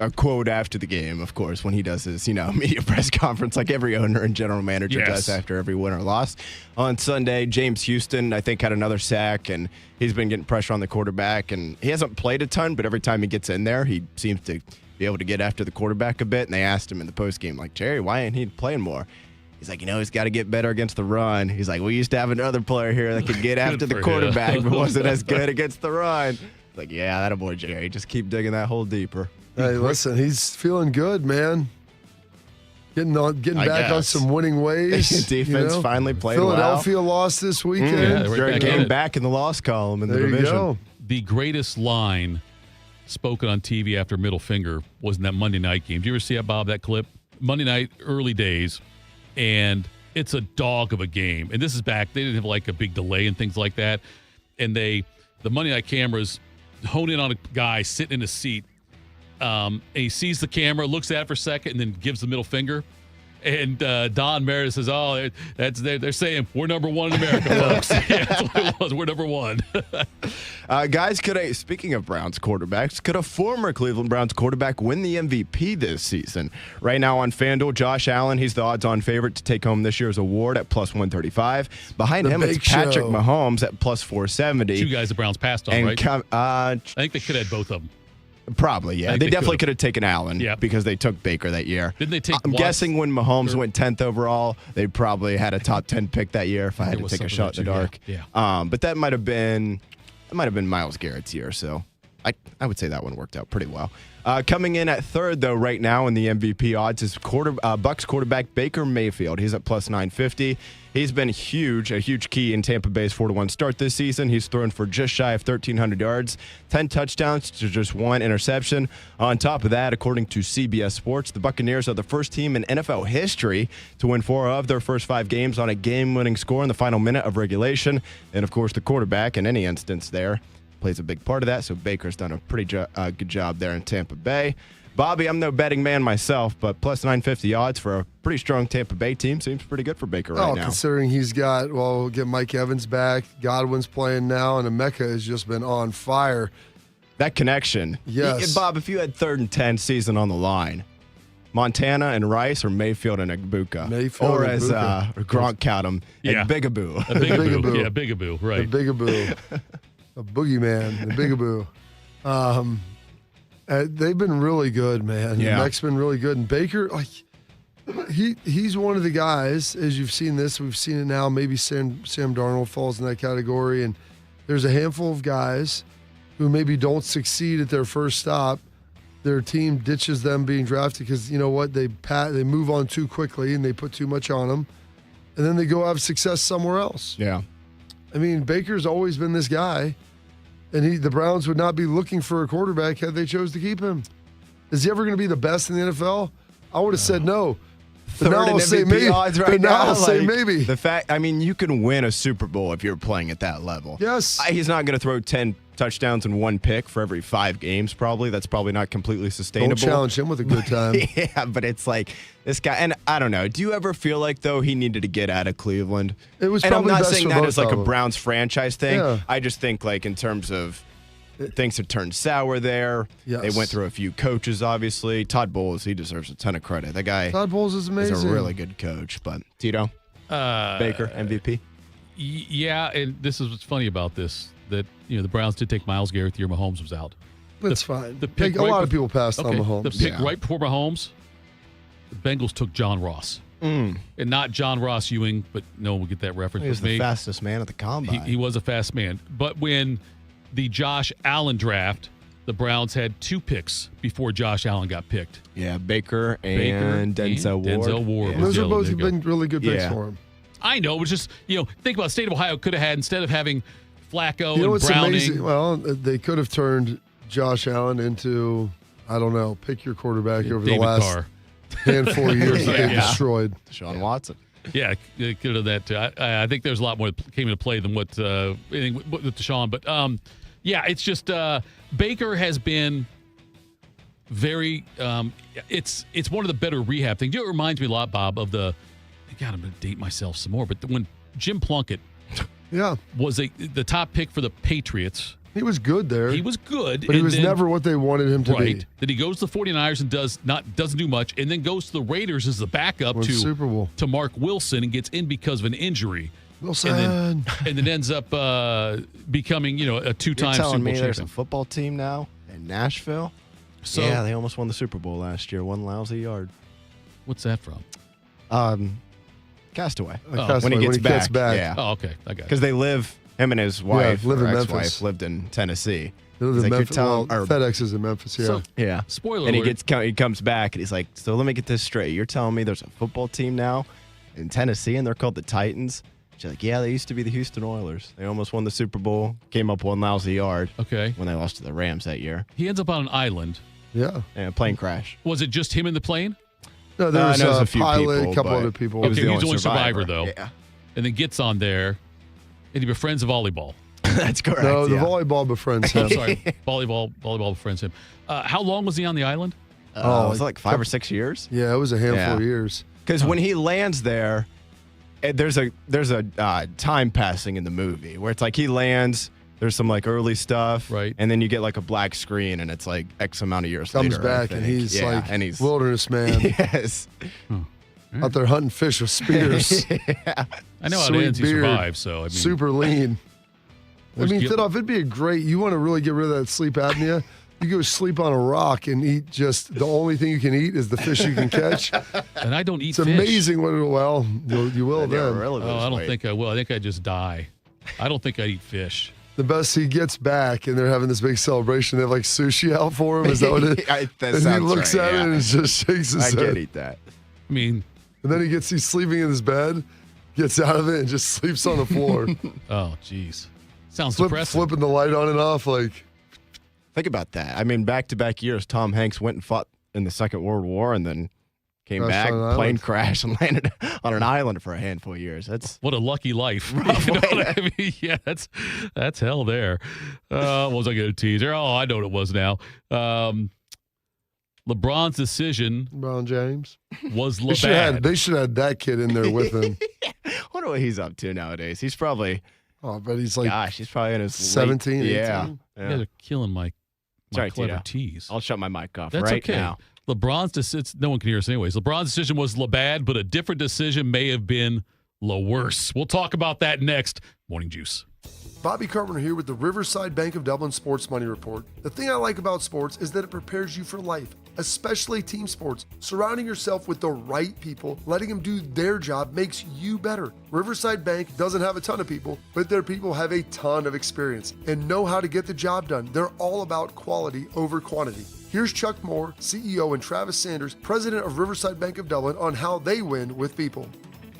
a quote after the game, of course, when he does his, media press conference like every owner and general manager does after every win or loss. On Sunday, James Houston, I think, had another sack, and he's been getting pressure on the quarterback, and he hasn't played a ton, but every time he gets in there, he seems to be able to get after the quarterback a bit, and they asked him in the postgame, like, Jerry, why ain't he playing more? He's like, he's got to get better against the run. He's like, we used to have another player here that could get after the quarterback, but wasn't as good against the run. It's like, yeah, that boy, Jerry. Just keep digging that hole deeper. Hey, listen, he's feeling good, man. Getting back on some winning ways. Defense finally played Philadelphia lost this weekend. They're getting back in the loss column in the division. You go. The greatest line spoken on TV after middle finger was in that Monday night game. Did you ever see that, Bob, that clip? Monday night, early days, and it's a dog of a game. And this is back. They didn't have like a big delay and things like that. And the Monday night cameras hone in on a guy sitting in a seat. And he sees the camera, looks at it for a second, and then gives the middle finger. And Don Meredith says, they're saying, we're number one in America, folks. Yeah, that's what it was. We're number one. Guys, speaking of Browns quarterbacks, could a former Cleveland Browns quarterback win the MVP this season? Right now on FanDuel, Josh Allen, he's the odds-on favorite to take home this year's award at plus 135. Behind him, it's Patrick Mahomes at plus 470. 2 guys the Browns passed on, right? I think they could have had both of them. Probably, yeah. They definitely could have taken Allen because they took Baker that year. Didn't they take I'm guessing when Mahomes went 10th overall, they probably had a top 10 pick that year if I had to take a shot in the dark. Yeah. But that might have been Myles Garrett's year, so I would say that one worked out pretty well. Coming in at third, though, right now in the MVP odds is Bucs quarterback Baker Mayfield. He's at plus 950. He's been a huge key in Tampa Bay's 4-1 start this season. He's thrown for just shy of 1,300 yards, 10 touchdowns to just 1 interception. On top of that, according to CBS Sports, the Buccaneers are the first team in NFL history to win 4 of their first 5 games on a game-winning score in the final minute of regulation. And, of course, the quarterback, in any instance there, plays a big part of that, so Baker's done a pretty good job there in Tampa Bay. Bobby, I'm no betting man myself, but plus 950 odds for a pretty strong Tampa Bay team seems pretty good for Baker right now. Considering he's got, we'll get Mike Evans back, Godwin's playing now, and Emeka has just been on fire. That connection. Yes. Bob, if you had 3rd and 10 season on the line, Montana and Rice or Mayfield and Igbuka? Or as Gronk count him, Bigaboo. Bigaboo. Yeah, Bigaboo, right. The Bigaboo. A boogeyman, the Bigaboo. They've been really good, man. Yeah. Mech's been really good. And Baker, he's one of the guys, as you've seen this, we've seen it now, maybe Sam Darnold falls in that category. And there's a handful of guys who maybe don't succeed at their first stop. Their team ditches them being drafted because, you know what, they move on too quickly and they put too much on them. And then they go have success somewhere else. Yeah. I mean, Baker's always been this guy. And the Browns would not be looking for a quarterback had they chose to keep him. Is he ever going to be the best in the NFL? I would have said no. But now I'll say maybe. Odds right now, I'll say maybe. The fact, I mean, you can win a Super Bowl if you're playing at that level. Yes. He's not going to throw 10 touchdowns and 1 pick for every 5 games, probably. That's probably not completely sustainable. Don't challenge him with a good time. Yeah, but it's like this guy, and I don't know. Do you ever feel like, though, he needed to get out of Cleveland? It was and probably I'm not best saying for that both as like of a them. Browns franchise thing. Yeah. I just think, like, in terms of things have turned sour there. Yes. They went through a few coaches, obviously. Todd Bowles, he deserves a ton of credit. That guy Todd Bowles is amazing. is a really good coach. But Tito, Baker, MVP. Yeah, and this is what's funny about this, that the Browns did take Myles Garrett the year Mahomes was out. That's fine. The pick A lot of people passed on Mahomes. The pick right before Mahomes, the Bengals took John Ross. And not John Ross Ewing, but no one will get that reference. He was the fastest man at the combine. He was a fast man. But when the Josh Allen draft, the Browns had 2 picks before Josh Allen got picked. Yeah, Baker and Denzel Ward. Denzel Ward. Those are both been really good picks for him. I know. It was just, think about State of Ohio could have had, instead of having Flacco You know and what's Browning. amazing? Well, they could have turned Josh Allen into, I don't know, pick your quarterback over David the last Carr. handful of years that they destroyed. Deshaun Watson. Yeah, they could have that too. I think there's a lot more that came into play than what anything with Deshaun. But yeah, it's just Baker has been very. It's one of the better rehab things. It reminds me a lot, Bob, of the. God, I'm going to date myself some more. But when Jim Plunkett, was the top pick for the Patriots. He was good there. He was good, but he was never what they wanted him to be. Then he goes to the 49ers and doesn't do much, and then goes to the Raiders as the backup Won Super Bowl. to Mark Wilson and gets in because of an injury. Wilson. And then ends up becoming, a 2-time Super Bowl telling me champion. there's a football team now in Nashville? So, yeah, they almost won the Super Bowl last year. 1 lousy yard. What's that from? Castaway. Castaway, when he gets back. Yeah. Oh, okay. I got it. Because they live, him and his wife, live in or Memphis. ex-wife, lived in Tennessee. They live He's in like, Memphis. FedEx is in Memphis, yeah. So, yeah. Spoiler and alert. he comes back and he's like, so let me get this straight. You're telling me there's a football team now in Tennessee and they're called the Titans? She's like, yeah, they used to be the Houston Oilers. They almost won the Super Bowl, came up 1 lousy yard. Okay. When they lost to the Rams that year. He ends up on an island. Yeah. And a plane crash. Was it just him in the plane? No, there was a a few pilot, people, a couple but other people. Okay, he's the only only survivor, though. Yeah. And then gets on there, and he befriends a volleyball. That's correct. No, the yeah. volleyball befriends him. I'm sorry, volleyball befriends him. How long was he on the island? Was it like 5 or 6 years? Yeah, it was a handful of years. Because when he lands there, there's a time passing in the movie where it's like he lands. There's some like early stuff, right? And then you get like a black screen, and it's like X amount of years Comes later. back and he's and he's wilderness man. Yes. Out there hunting fish with spears. I know how it Sweet ends. He beard. survives, so I mean, super lean. I mean, Gil- Thitoff, it'd be a great. You want to really get rid of that sleep apnea? You go sleep on a rock and eat just the only thing you can eat is the fish you can catch. And I don't eat It's fish. amazing what it'll. Well, you will then. I don't think I will. I think I just die. I don't think I eat fish. The best, he gets back and they're having this big celebration. They have like sushi out for him. Is that what it is? That and he sounds looks right, at yeah. it and just shakes his I head. can't eat that. I mean, and then he's sleeping in his bed, gets out of it, and just sleeps on the floor. Oh, jeez. Sounds depressing. Flipping the light on and off like. Think about that. I mean, back-to-back years, Tom Hanks went and fought in the Second World War and then came Crashed back, on an plane island. crashed, and landed on an island for a handful of years. That's What a lucky life. You know what I mean? Yeah, that's hell there. What was I going to tease her? Oh, I know what it was now. LeBron's decision LeBron James was They should have had that kid in there with him. I wonder what he's up to nowadays. He's probably, Oh, but he's like, gosh, he's probably in his 17, late, yeah. 18. You guys are killing my Sorry, clever Tito. tease. I'll shut my mic off That's right okay. now. LeBron's decision, no one can hear us anyways. LeBron's decision was bad, but a different decision may have been worse. We'll talk about that next. Morning Juice. Bobby Carpenter here with the Riverside Bank of Dublin Sports Money Report. The thing I like about sports is that it prepares you for life, especially team sports. Surrounding yourself with the right people, letting them do their job makes you better. Riverside Bank doesn't have a ton of people, but their people have a ton of experience and know how to get the job done. They're all about quality over quantity. Here's Chuck Moore, CEO, and Travis Sanders, president of Riverside Bank of Dublin, on how they win with people.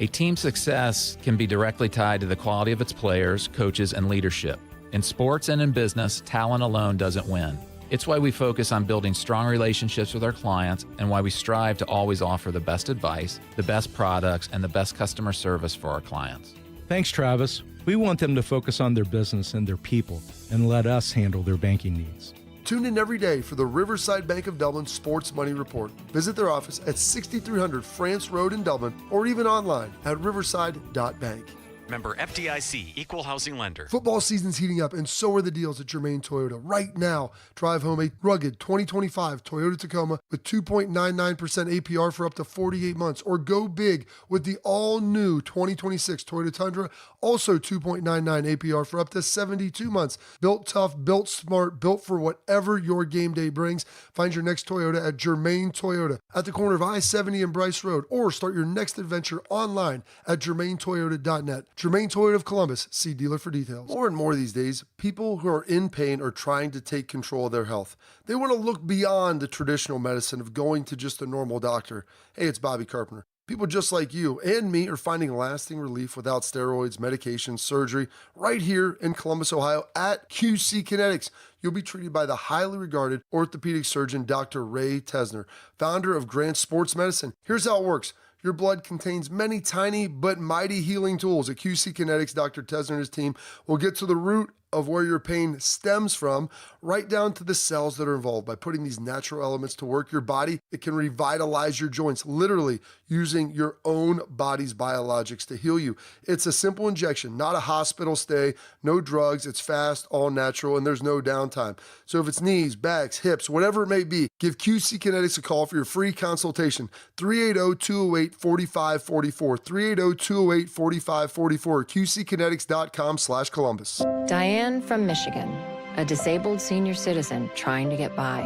A team's success can be directly tied to the quality of its players, coaches, and leadership. In sports and in business, talent alone doesn't win. It's why we focus on building strong relationships with our clients and why we strive to always offer the best advice, the best products, and the best customer service for our clients. Thanks, Travis. We want them to focus on their business and their people and let us handle their banking needs. Tune in every day for the Riverside Bank of Dublin Sports Money Report. Visit their office at 6300 France Road in Dublin or even online at riverside.bank. Member FDIC, Equal Housing Lender. Football season's heating up, and so are the deals at Germain Toyota. Right now, drive home a rugged 2025 Toyota Tacoma with 2.99% APR for up to 48 months, or go big with the all-new 2026 Toyota Tundra, also 2.99 APR for up to 72 months. Built tough, built smart, built for whatever your game day brings. Find your next Toyota at Germain Toyota at the corner of I-70 and Bryce Road, or start your next adventure online at germaintoyota.net. Germain Toyota of Columbus. See dealer for details. More and more these days, people who are in pain are trying to take control of their health. They want to look beyond the traditional medicine of going to just a normal doctor. Hey, it's Bobby Carpenter. People just like you and me are finding lasting relief without steroids, medication, surgery, right here in Columbus, Ohio at QC Kinetics. You'll be treated by the highly regarded orthopedic surgeon, Dr. Ray Tesner, founder of Grant Sports Medicine. Here's how it works. Your blood contains many tiny but mighty healing tools. At QC Kinetics, Dr. Tesner and his team will get to the root of where your pain stems from, right down to the cells that are involved. By putting these natural elements to work, your body, it can revitalize your joints, literally using your own body's biologics to heal you. It's a simple injection, not a hospital stay, no drugs, it's fast, all natural, and there's no downtime. So if it's knees, backs, hips, whatever it may be, give QC Kinetics a call for your free consultation. 380-208-4544, 380-208-4544, qckinetics.com/Columbus. Diane from Michigan, a disabled senior citizen trying to get by.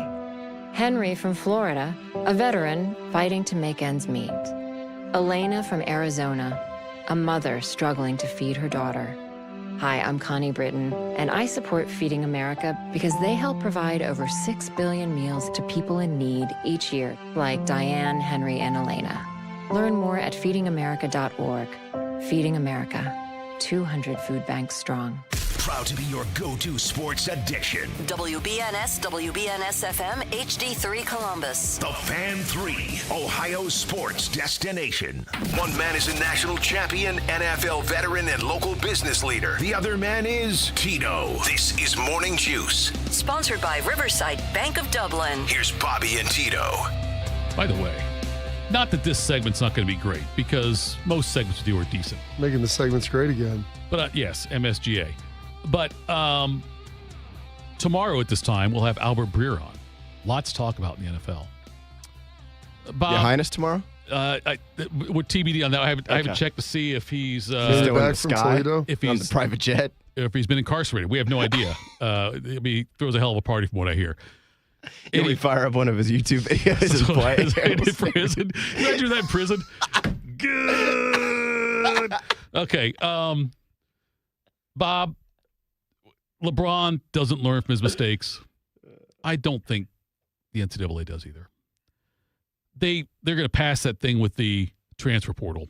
Henry from Florida, a veteran fighting to make ends meet. Elena from Arizona, a mother struggling to feed her daughter. Hi, I'm Connie Britton, and I support Feeding America because they help provide over 6 billion meals to people in need each year, like Diane, Henry, and Elena. Learn more at feedingamerica.org. Feeding America, 200 food banks strong. Proud to be your go-to sports addiction. WBNS, WBNS FM, HD3 Columbus. The Fan 3, Ohio's sports destination. One man is a national champion, NFL veteran, and local business leader. The other man is Tito. This is Morning Juice. Sponsored by Riverside Bank of Dublin. Here's Bobby and Tito. By the way, not that this segment's not going to be great, because most segments we do are decent. Making the segments great again. But yes, MSGA. But tomorrow at this time, we'll have Albert Breer on. Lots to talk about in the NFL. Bob, Your Highness tomorrow? With TBD on that, I haven't checked to see if he's still back from Toledo, if he's on the private jet, if he's been incarcerated. We have no idea. He throws a hell of a party from what I hear. He'll be fire up one of his YouTube videos and play in prison. Imagine that in prison. Good. Okay, Bob. LeBron doesn't learn from his mistakes. I don't think the NCAA does either. They're going to pass that thing with the transfer portal,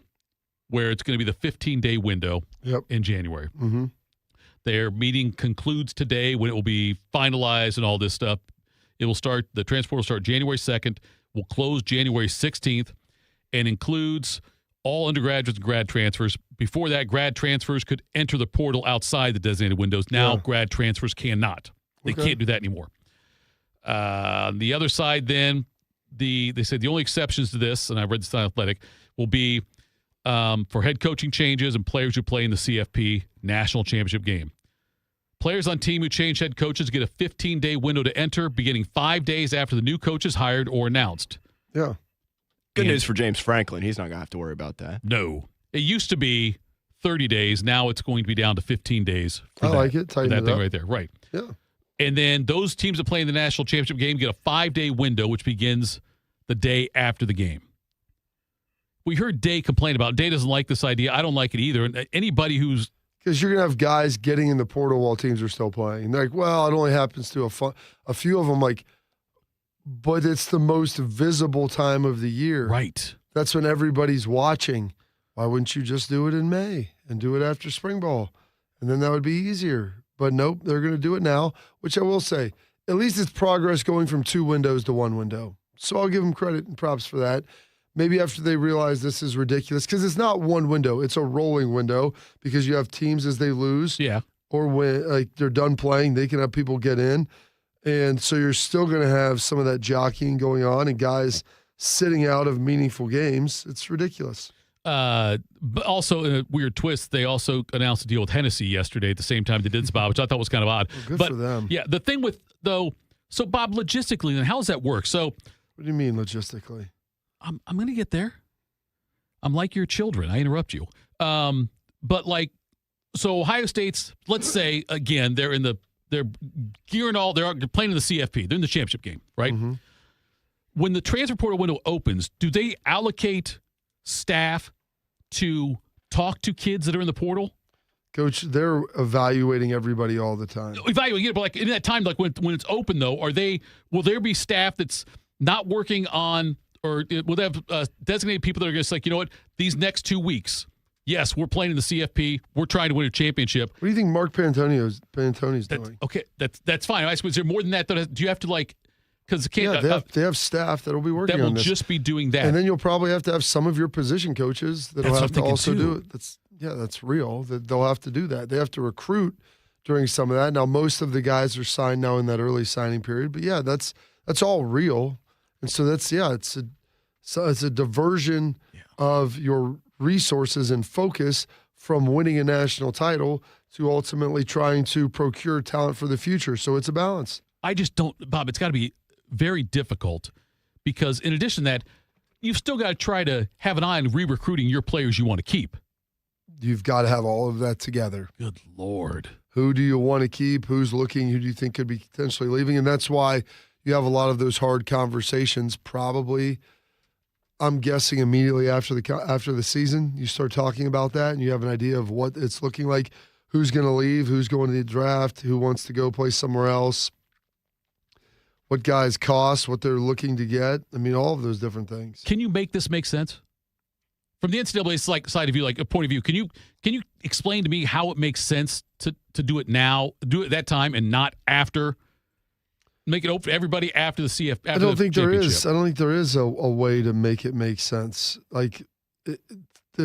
where it's going to be the 15-day window in January. Mm-hmm. Their meeting concludes today when it will be finalized and all this stuff. It will start. The transfer portal will start January 2nd, will close January 16th, and includes all undergraduates and grad transfers. Before that, grad transfers could enter the portal outside the designated windows. Now, grad transfers cannot. They can't do that anymore. The other side, then, they said the only exceptions to this, and I read this on Athletic, will be for head coaching changes and players who play in the CFP National Championship game. Players on team who change head coaches get a 15-day window to enter, beginning 5 days after the new coach is hired or announced. Yeah. Good news for James Franklin. He's not going to have to worry about that. No. It used to be 30 days. Now it's going to be down to 15 days. I like it. Tighten that it thing up. right there. Right. Yeah. And then those teams that play in the national championship game get a 5-day window, which begins the day after the game. We heard Day complain about it. Day doesn't like this idea. I don't like it either. And anybody who's because you're going to have guys getting in the portal while teams are still playing. They're like, well, it only happens to a few of them. Like, but it's the most visible time of the year. Right. That's when everybody's watching. Why wouldn't you just do it in May and do it after spring ball? And then that would be easier. But nope, they're going to do it now, which I will say, at least it's progress going from 2 windows to 1 window. So I'll give them credit and props for that. Maybe after they realize this is ridiculous, because it's not 1 window, it's a rolling window, because you have teams as they lose. Yeah. Or when they're done playing, they can have people get in. And so you're still going to have some of that jockeying going on and guys sitting out of meaningful games. It's ridiculous. But also, in a weird twist, they also announced a deal with Hennessy yesterday at the same time they did Spa, which I thought was kind of odd. Well, good for them. Yeah, the thing with, though, so Bob, logistically, then how does that work? So, what do you mean logistically? I'm going to get there. I'm like your children. I interrupt you. But like, so Ohio State's, let's say, again, they're gearing all, they're playing in the CFP. They're in the championship game, right? Mm-hmm. When the transfer portal window opens, do they allocate staff to talk to kids that are in the portal? Coach, they're evaluating everybody all the time. Evaluating it, but like in that time, like when it's open though, will there be staff that's not working on, or will they have designated people that are just like, you know what, these next 2 weeks, yes, we're playing in the CFP, we're trying to win a championship. What do you think Mark Pantoni's doing? Okay, that's fine. I suppose, is there more than that? Do you have to like? Because they have staff that'll be working on this. That will just be doing that. And then you'll probably have to have some of your position coaches that'll have to also do it. That's real. That they'll have to do that. They have to recruit during some of that. Now, most of the guys are signed now in that early signing period. But yeah, that's all real. And so it's a diversion of your resources and focus from winning a national title to ultimately trying to procure talent for the future. So it's a balance. I just don't, Bob, it's got to be very difficult because in addition to that, you've still got to try to have an eye on re-recruiting your players you want to keep. You've got to have all of that together. Good Lord. Who do you want to keep? Who's looking? Who do you think could be potentially leaving? And that's why you have a lot of those hard conversations probably, I'm guessing, immediately after the season. You start talking about that and you have an idea of what it's looking like. Who's going to leave? Who's going to the draft? Who wants to go play somewhere else? What guys cost, what they're looking to get. I mean, all of those different things. Can you make this make sense? From the NCAA side of view, like a point of view, can you explain to me how it makes sense to do it now, do it that time, and not after? Make it open for everybody after the CF. After I don't think there is. championship. I don't think there is a way to make it make sense. Like,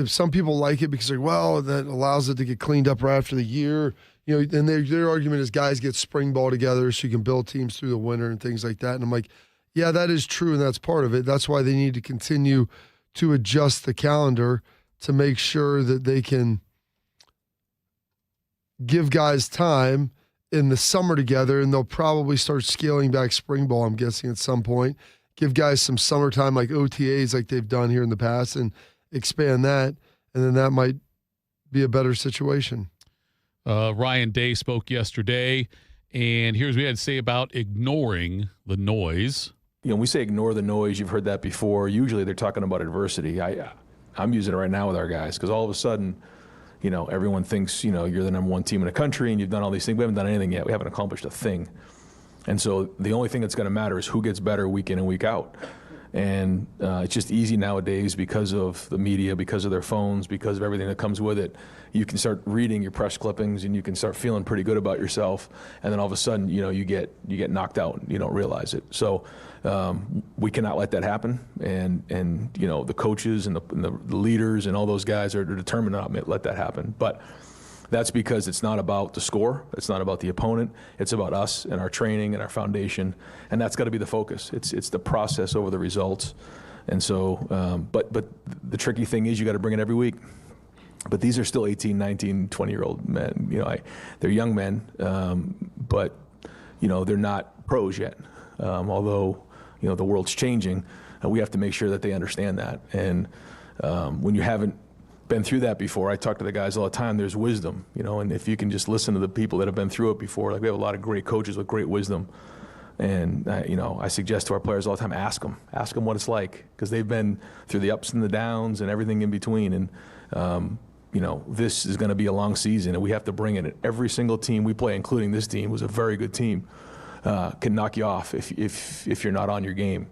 some people like it because, like, well, that allows it to get cleaned up right after the year. You know, and their argument is guys get spring ball together so you can build teams through the winter and things like that. And I'm like, yeah, that is true, and that's part of it. That's why they need to continue to adjust the calendar to make sure that they can give guys time in the summer together, and they'll probably start scaling back spring ball, I'm guessing, at some point. Give guys some summertime like OTAs like they've done here in the past and expand that, and then that might be a better situation. Ryan Day spoke yesterday, and here's what he had to say about ignoring the noise. You know, when we say ignore the noise, you've heard that before. Usually they're talking about adversity. I'm using it right now with our guys because all of a sudden, you know, everyone thinks, you know, you're the number one team in the country and you've done all these things. We haven't done anything yet. We haven't accomplished a thing. And so the only thing that's going to matter is who gets better week in and week out. And it's just easy nowadays because of the media, because of their phones, because of everything that comes with it. You can start reading your press clippings and you can start feeling pretty good about yourself. And then all of a sudden, you know, you get knocked out and you don't realize it. So we cannot let that happen. And you know, the coaches and the leaders and all those guys are determined to not let that happen. But that's because it's not about the score. It's not about the opponent. It's about us and our training and our foundation. And that's got to be the focus. It's the process over the results. And so, but the tricky thing is you got to bring it every week. But these are still 18, 19, 20-year-old men. You know, they're young men, but, you know, they're not pros yet. Although, you know, the world's changing, we have to make sure that they understand that. And when you haven't been through that before, I talk to the guys all the time, there's wisdom, you know, and if you can just listen to the people that have been through it before, like we have a lot of great coaches with great wisdom. And, you know, I suggest to our players all the time, ask them what it's like, because they've been through the ups and the downs and everything in between. And, you know, this is going to be a long season, and we have to bring it. Every single team we play, including this team, was a very good team, can knock you off if you're not on your game.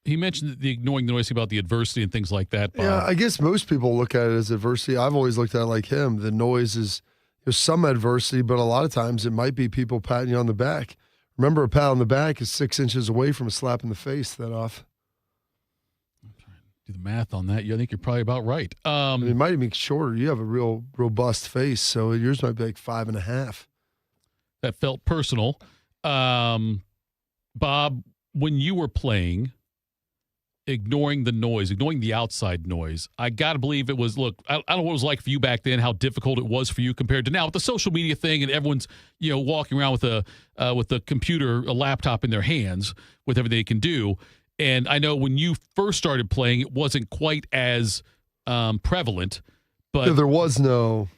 He mentioned the ignoring the noise about the adversity and things like that. Yeah, I guess most people look at it as adversity. I've always looked at it like him. The noise is, there's some adversity, but a lot of times it might be people patting you on the back. Remember, a pat on the back is 6 inches away from a slap in the face. Thitoff. I'm trying to do the math on that. I think you're probably about right. It might even be shorter. You have a real robust face, so yours might be like 5.5. That felt personal. Bob, when you were playing, ignoring the noise, ignoring the outside noise, I got to believe it was, look, I don't know what it was like for you back then, how difficult it was for you compared to now with the social media thing and everyone's, walking around with a computer, a laptop in their hands with everything they can do. And I know when you first started playing, it wasn't quite as prevalent, but there was no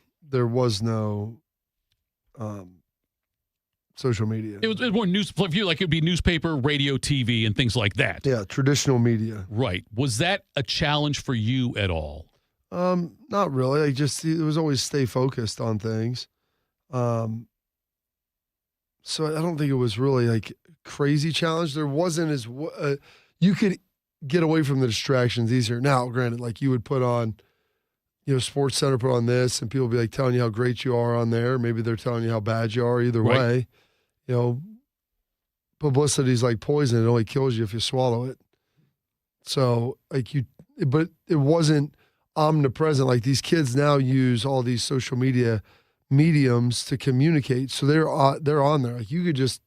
social media. It was more news. For you, like it would be newspaper, radio, TV, and things like that. Yeah, traditional media. Right. Was that a challenge for you at all? Not really. It was always stay focused on things. So I don't think it was really like crazy challenge. There wasn't as you could get away from the distractions easier. Now, granted, like you would put on, Sports Center put on this, and people would be like telling you how great you are on there. Maybe they're telling you how bad you are. Either way. Publicity is like poison. It only kills you if you swallow it. So, but it wasn't omnipresent. Like these kids now use all these social media mediums to communicate. So they're on there. Like you could just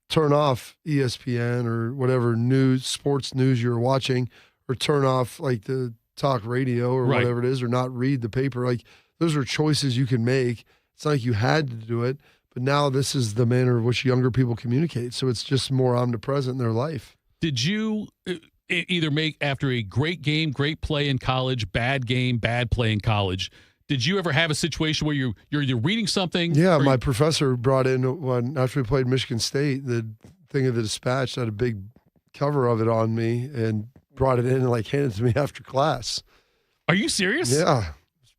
turn off ESPN or whatever sports news you're watching, or turn off like the talk radio or whatever it is, or not read the paper. Like those are choices you can make. It's not like you had to do it. But now this is the manner in which younger people communicate. So it's just more omnipresent in their life. Did you either make, after a great game, great play in college, bad game, bad play in college, did you ever have a situation where you're reading something? Yeah, my professor brought in, after we played Michigan State, the thing of the Dispatch had a big cover of it on me and brought it in and handed it to me after class. Are you serious? Yeah.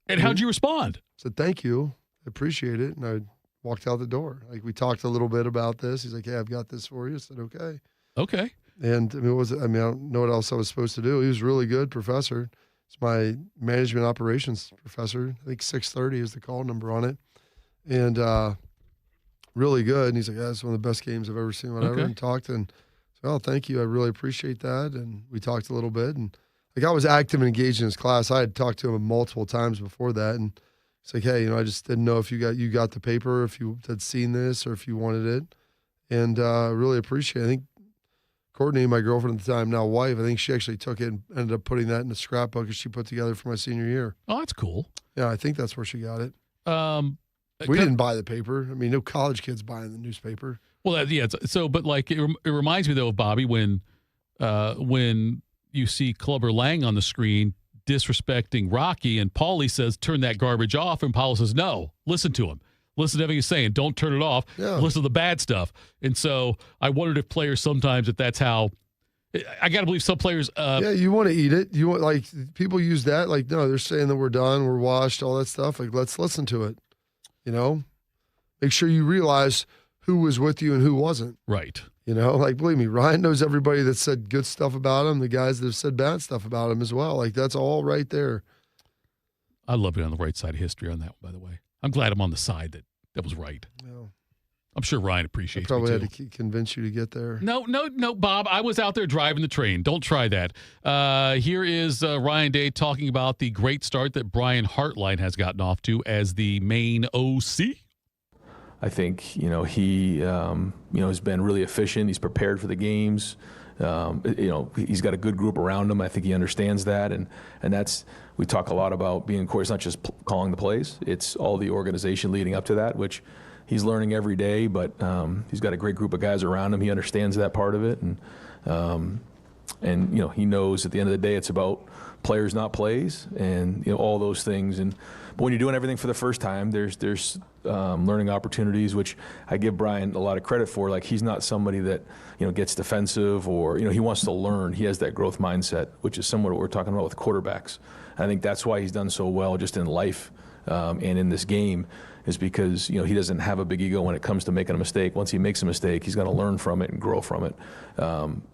And how'd you respond? I said, thank you. I appreciate it. And I walked out the door. We talked a little bit about this. He's like, "Hey, I've got this for you." I said, "Okay." Okay. And I don't know what else I was supposed to do. He was a really good professor. It's my management operations professor. I think 6:30 is the call number on it. And really good. And he's like, "Yeah, it's one of the best games I've ever seen, whatever." Okay. And talked and said, "Oh, thank you. I really appreciate that." And we talked a little bit. And I was active and engaged in his class. I had talked to him multiple times before that. And it's like, "Hey, I just didn't know if you got the paper, if you had seen this, or if you wanted it." And really appreciate it. I think Courtney, my girlfriend at the time, now wife, I think she actually took it and ended up putting that in a scrapbook that she put together for my senior year. Oh, that's cool. Yeah, I think that's where she got it. We didn't buy the paper. No college kids buying the newspaper. Well, yeah. So, but it reminds me though of Bobby when you see Clubber Lang on the screen disrespecting Rocky, and Paulie says, "Turn that garbage off," and Paulie says, "No, listen to him. Listen to everything he's saying. Don't turn it off. Yeah. Listen to the bad stuff." And so I wondered if players sometimes, if that's how. I got to believe some players. Yeah, you want to eat it. You want people use that. No, they're saying that we're done, we're washed, all that stuff. Let's listen to it. Make sure you realize who was with you and who wasn't. Right. Believe me, Ryan knows everybody that said good stuff about him, the guys that have said bad stuff about him as well. That's all right there. I love being on the right side of history on that one, by the way. I'm glad I'm on the side that was right. Yeah. I'm sure Ryan appreciates I probably me too. had to convince you to get there. No, Bob. I was out there driving the train. Don't try that. Here is Ryan Day talking about the great start that Brian Hartline has gotten off to as the main OC. I think, he, has been really efficient. He's prepared for the games. He's got a good group around him. I think he understands that. And that's, we talk a lot about being, of course, not just calling the plays. It's all the organization leading up to that, which he's learning every day, but he's got a great group of guys around him. He understands that part of it. And he knows at the end of the day, it's about players, not plays, and all those things. But when you're doing everything for the first time, there's learning opportunities, which I give Brian a lot of credit for. He's not somebody that gets defensive or he wants to learn. He has that growth mindset, which is similar to what we're talking about with quarterbacks. And I think that's why he's done so well just in life and in this game, is because, he doesn't have a big ego when it comes to making a mistake. Once he makes a mistake, he's going to learn from it and grow from it.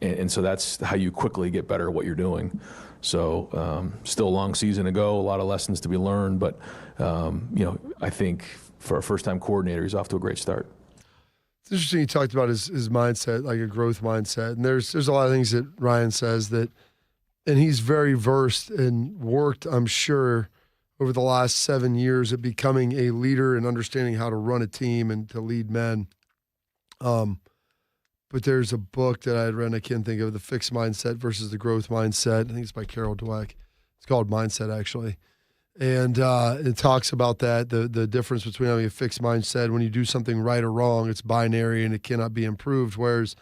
And so that's how you quickly get better at what you're doing. So still a long season to go, a lot of lessons to be learned. But, I think for a first-time coordinator, he's off to a great start. It's interesting you talked about his mindset, like a growth mindset. And there's a lot of things that Ryan says that, and he's very versed and worked, I'm sure, over the last 7 years at becoming a leader and understanding how to run a team and to lead men. But there's a book that I had read, and I can't think of, The Fixed Mindset versus the Growth Mindset. I think it's by Carol Dweck. It's called Mindset, actually. And it talks about that, the difference between having a fixed mindset. When you do something right or wrong, it's binary and it cannot be improved. Whereas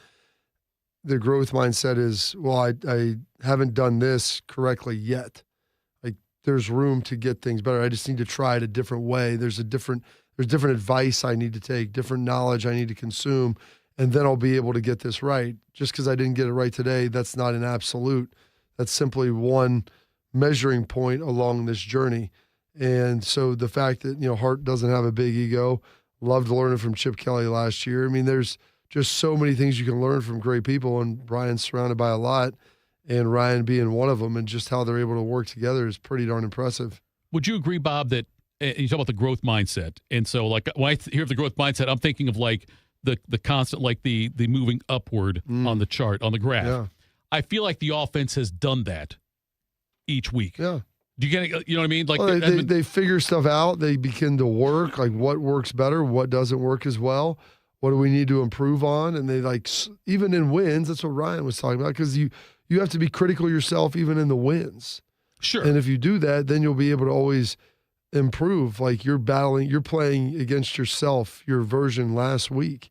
the growth mindset is, well, I haven't done this correctly yet. Like, there's room to get things better. I just need to try it a different way. There's different advice I need to take, different knowledge I need to consume, and then I'll be able to get this right. Just because I didn't get it right today, that's not an absolute. That's simply one measuring point along this journey. And so the fact that, Hart doesn't have a big ego, loved learning from Chip Kelly last year. I mean, there's just so many things you can learn from great people, and Brian's surrounded by a lot, and Ryan being one of them, and just how they're able to work together is pretty darn impressive. Would you agree, Bob, that you talk about the growth mindset? And so, like, when I hear of the growth mindset, I'm thinking of like the constant, like the moving upward on the chart, on the graph. Yeah. I feel like the offense has done that each week. Yeah. Do you get it? You know what I mean? Like, well, they figure stuff out. They begin to work, like what works better, what doesn't work as well. What do we need to improve on? And they, like, even in wins, that's what Ryan was talking about, because you have to be critical yourself even in the wins. Sure. And if you do that, then you'll be able to always improve. Like, you're playing against yourself, your version last week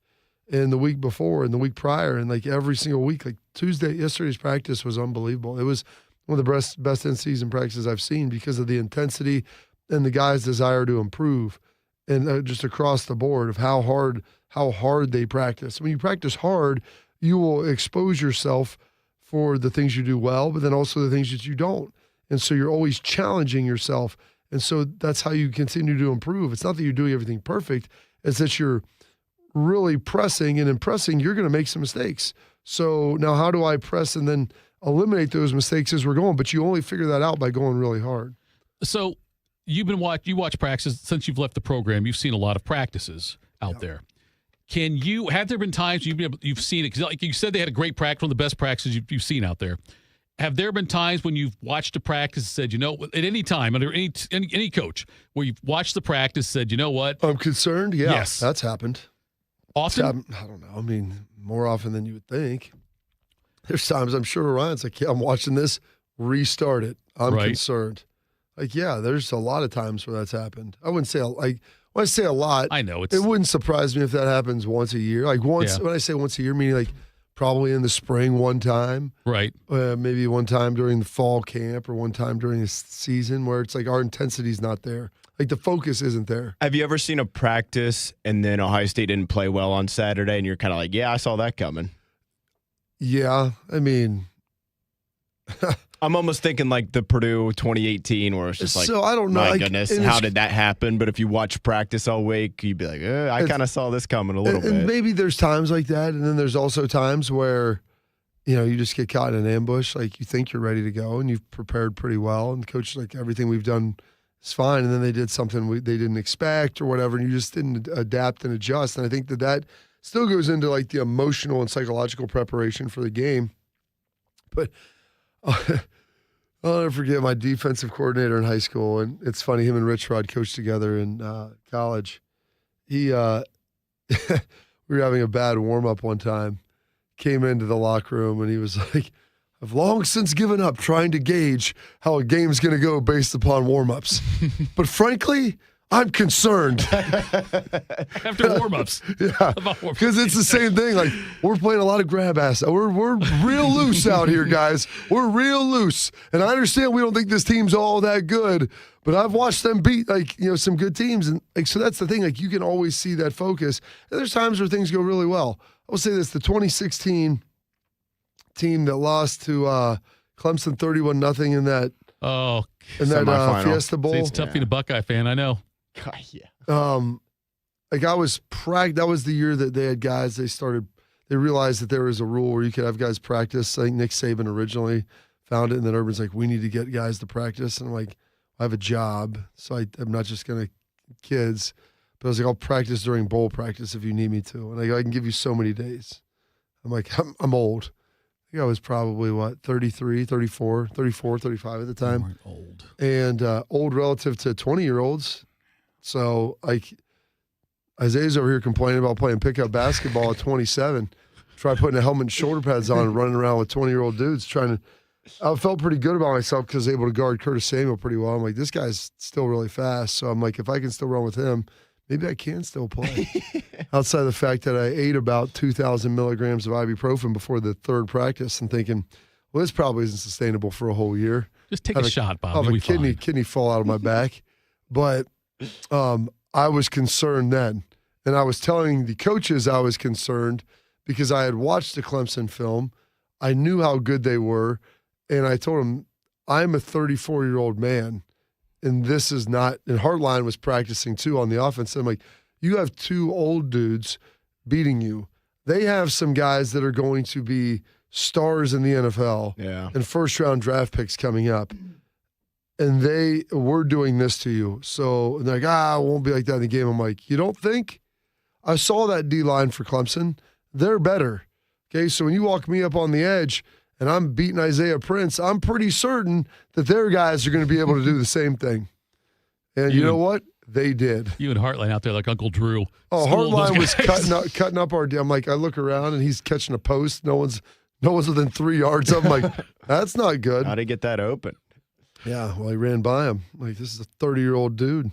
and the week before and the week prior, and like every single week. Like yesterday's practice was unbelievable. It was one of the best in-season practices I've seen because of the intensity and the guys' desire to improve, and just across the board of how hard they practice. When you practice hard, you will expose yourself for the things you do well, but then also the things that you don't. And so you're always challenging yourself. And so that's how you continue to improve. It's not that you're doing everything perfect. It's that you're really pressing and impressing. You're going to make some mistakes. So now how do I press and then eliminate those mistakes as we're going? But you only figure that out by going really hard. So you watch practices since you've left the program. You've seen a lot of practices out there. Have there been times you've seen it? Because like you said, they had a great practice, one of the best practices you've seen out there. Have there been times when you've watched a practice and said, at any time, under any coach, where you've watched the practice and said, you know what? I'm concerned? Yeah, yes. That's happened. Often? I don't know. I mean, more often than you would think. There's times I'm sure Ryan's like, yeah, I'm watching this, restart it. I'm concerned. Like, yeah, there's a lot of times where that's happened. I wouldn't say, like, when I say a lot, I know it wouldn't surprise me if that happens once a year. Like, once, when I say once a year, meaning like probably in the spring one time. Right. Maybe one time during the fall camp or one time during the season where it's like our intensity's not there. Like, the focus isn't there. Have you ever seen a practice and then Ohio State didn't play well on Saturday and you're kind of like, yeah, I saw that coming? Yeah. I mean, I'm almost thinking like the Purdue 2018 where it's just like, so I don't know. My like, goodness, how did that happen? But if you watch practice all week, you'd be like, I kind of saw this coming a little bit. And maybe there's times like that. And then there's also times where, you just get caught in an ambush. Like, you think you're ready to go and you've prepared pretty well. And the coach is like, everything we've done is fine. And then they did something they didn't expect or whatever. And you just didn't adapt and adjust. And I think that still goes into like the emotional and psychological preparation for the game. But I'll never forget my defensive coordinator in high school, and it's funny, him and Rich Rod coached together in college. We were having a bad warm-up one time, came into the locker room, and he was like, I've long since given up trying to gauge how a game's going to go based upon warm-ups. But frankly, I'm concerned. After warm-ups. Yeah, because it's the same thing. Like, we're playing a lot of grab ass. We're real loose out here, guys. We're real loose. And I understand we don't think this team's all that good, but I've watched them beat, some good teams. And so that's the thing. Like, you can always see that focus. And there's times where things go really well. I will say this, the 2016 team that lost to Clemson 31-0 in that Fiesta Bowl. See, it's tough being a Buckeye fan, I know. God, yeah. like I was that was the year that they had guys. They realized that there was a rule where you could have guys practice. I think Nick Saban originally found it, and then Urban's like, we need to get guys to practice. And I'm like, I have a job, so I'm not just going to kids. But I was like, I'll practice during bowl practice if you need me to. And I can give you so many days. I'm like, I'm old. I think I was probably, 33, 34, 35 at the time. Old. And old relative to 20-year-olds. So, like, Isaiah's over here complaining about playing pickup basketball at 27. Try putting a helmet and shoulder pads on and running around with 20-year-old dudes trying to. I felt pretty good about myself because I was able to guard Curtis Samuel pretty well. I'm like, this guy's still really fast. So I'm like, if I can still run with him, maybe I can still play. Outside of the fact that I ate about 2,000 milligrams of ibuprofen before the third practice and thinking, well, this probably isn't sustainable for a whole year. Just take a shot, Bob. I'll have a kidney fall out of my back. But I was concerned then. And I was telling the coaches I was concerned because I had watched the Clemson film. I knew how good they were. And I told them, I'm a 34-year-old man, and this is not – and Hartline was practicing too on the offense. I'm like, you have two old dudes beating you. They have some guys that are going to be stars in the NFL and first-round draft picks coming up. And we're doing this to you. So they're like, it won't be like that in the game. I'm like, you don't think? I saw that D-line for Clemson. They're better. Okay, so when you walk me up on the edge – and I'm beating Isaiah Prince, I'm pretty certain that their guys are going to be able to do the same thing. And you know what? They did. You and Hartline out there like Uncle Drew. Oh, Hartline was cutting up our – I'm like, I look around, and he's catching a post. No one's within 3 yards. I'm like, that's not good. How'd he get that open? Yeah, well, he ran by him. Like, this is a 30-year-old dude.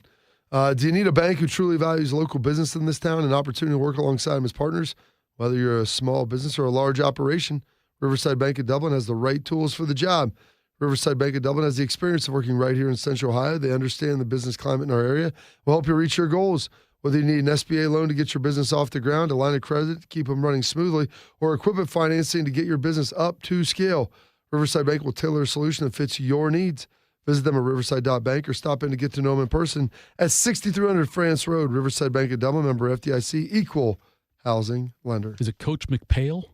Do you need a bank who truly values local business in this town and an opportunity to work alongside him as partners? Whether you're a small business or a large operation, Riverside Bank of Dublin has the right tools for the job. Riverside Bank of Dublin has the experience of working right here in Central Ohio. They understand the business climate in our area. Will help you reach your goals. Whether you need an SBA loan to get your business off the ground, a line of credit to keep them running smoothly, or equipment financing to get your business up to scale, Riverside Bank will tailor a solution that fits your needs. Visit them at riverside.bank or stop in to get to know them in person at 6300 France Road. Riverside Bank of Dublin, member FDIC, equal housing lender. Is it Coach McPhail?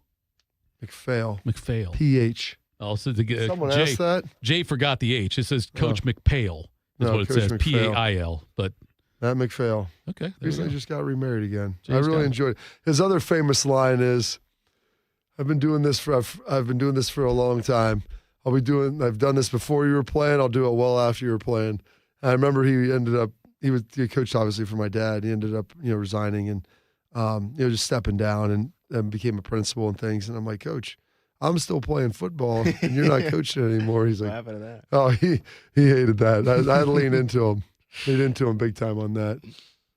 McPhail. PH. Oh, so someone asked that? Jay forgot the H. It says Coach McPhail. That's what it says. McPhail. P-A-I-L. But Matt McPhail. Okay. Recently just got remarried again. I really enjoyed it. His other famous line is, I've been doing this for a long time. I've done this before you were playing. I'll do it well after you were playing. And I remember he coached obviously for my dad. He ended up, resigning and, just stepping down and became a principal and things. And I'm like, Coach, I'm still playing football and you're not coaching anymore. He's like, what happened to that? Oh, he hated that. I leaned into him big time on that.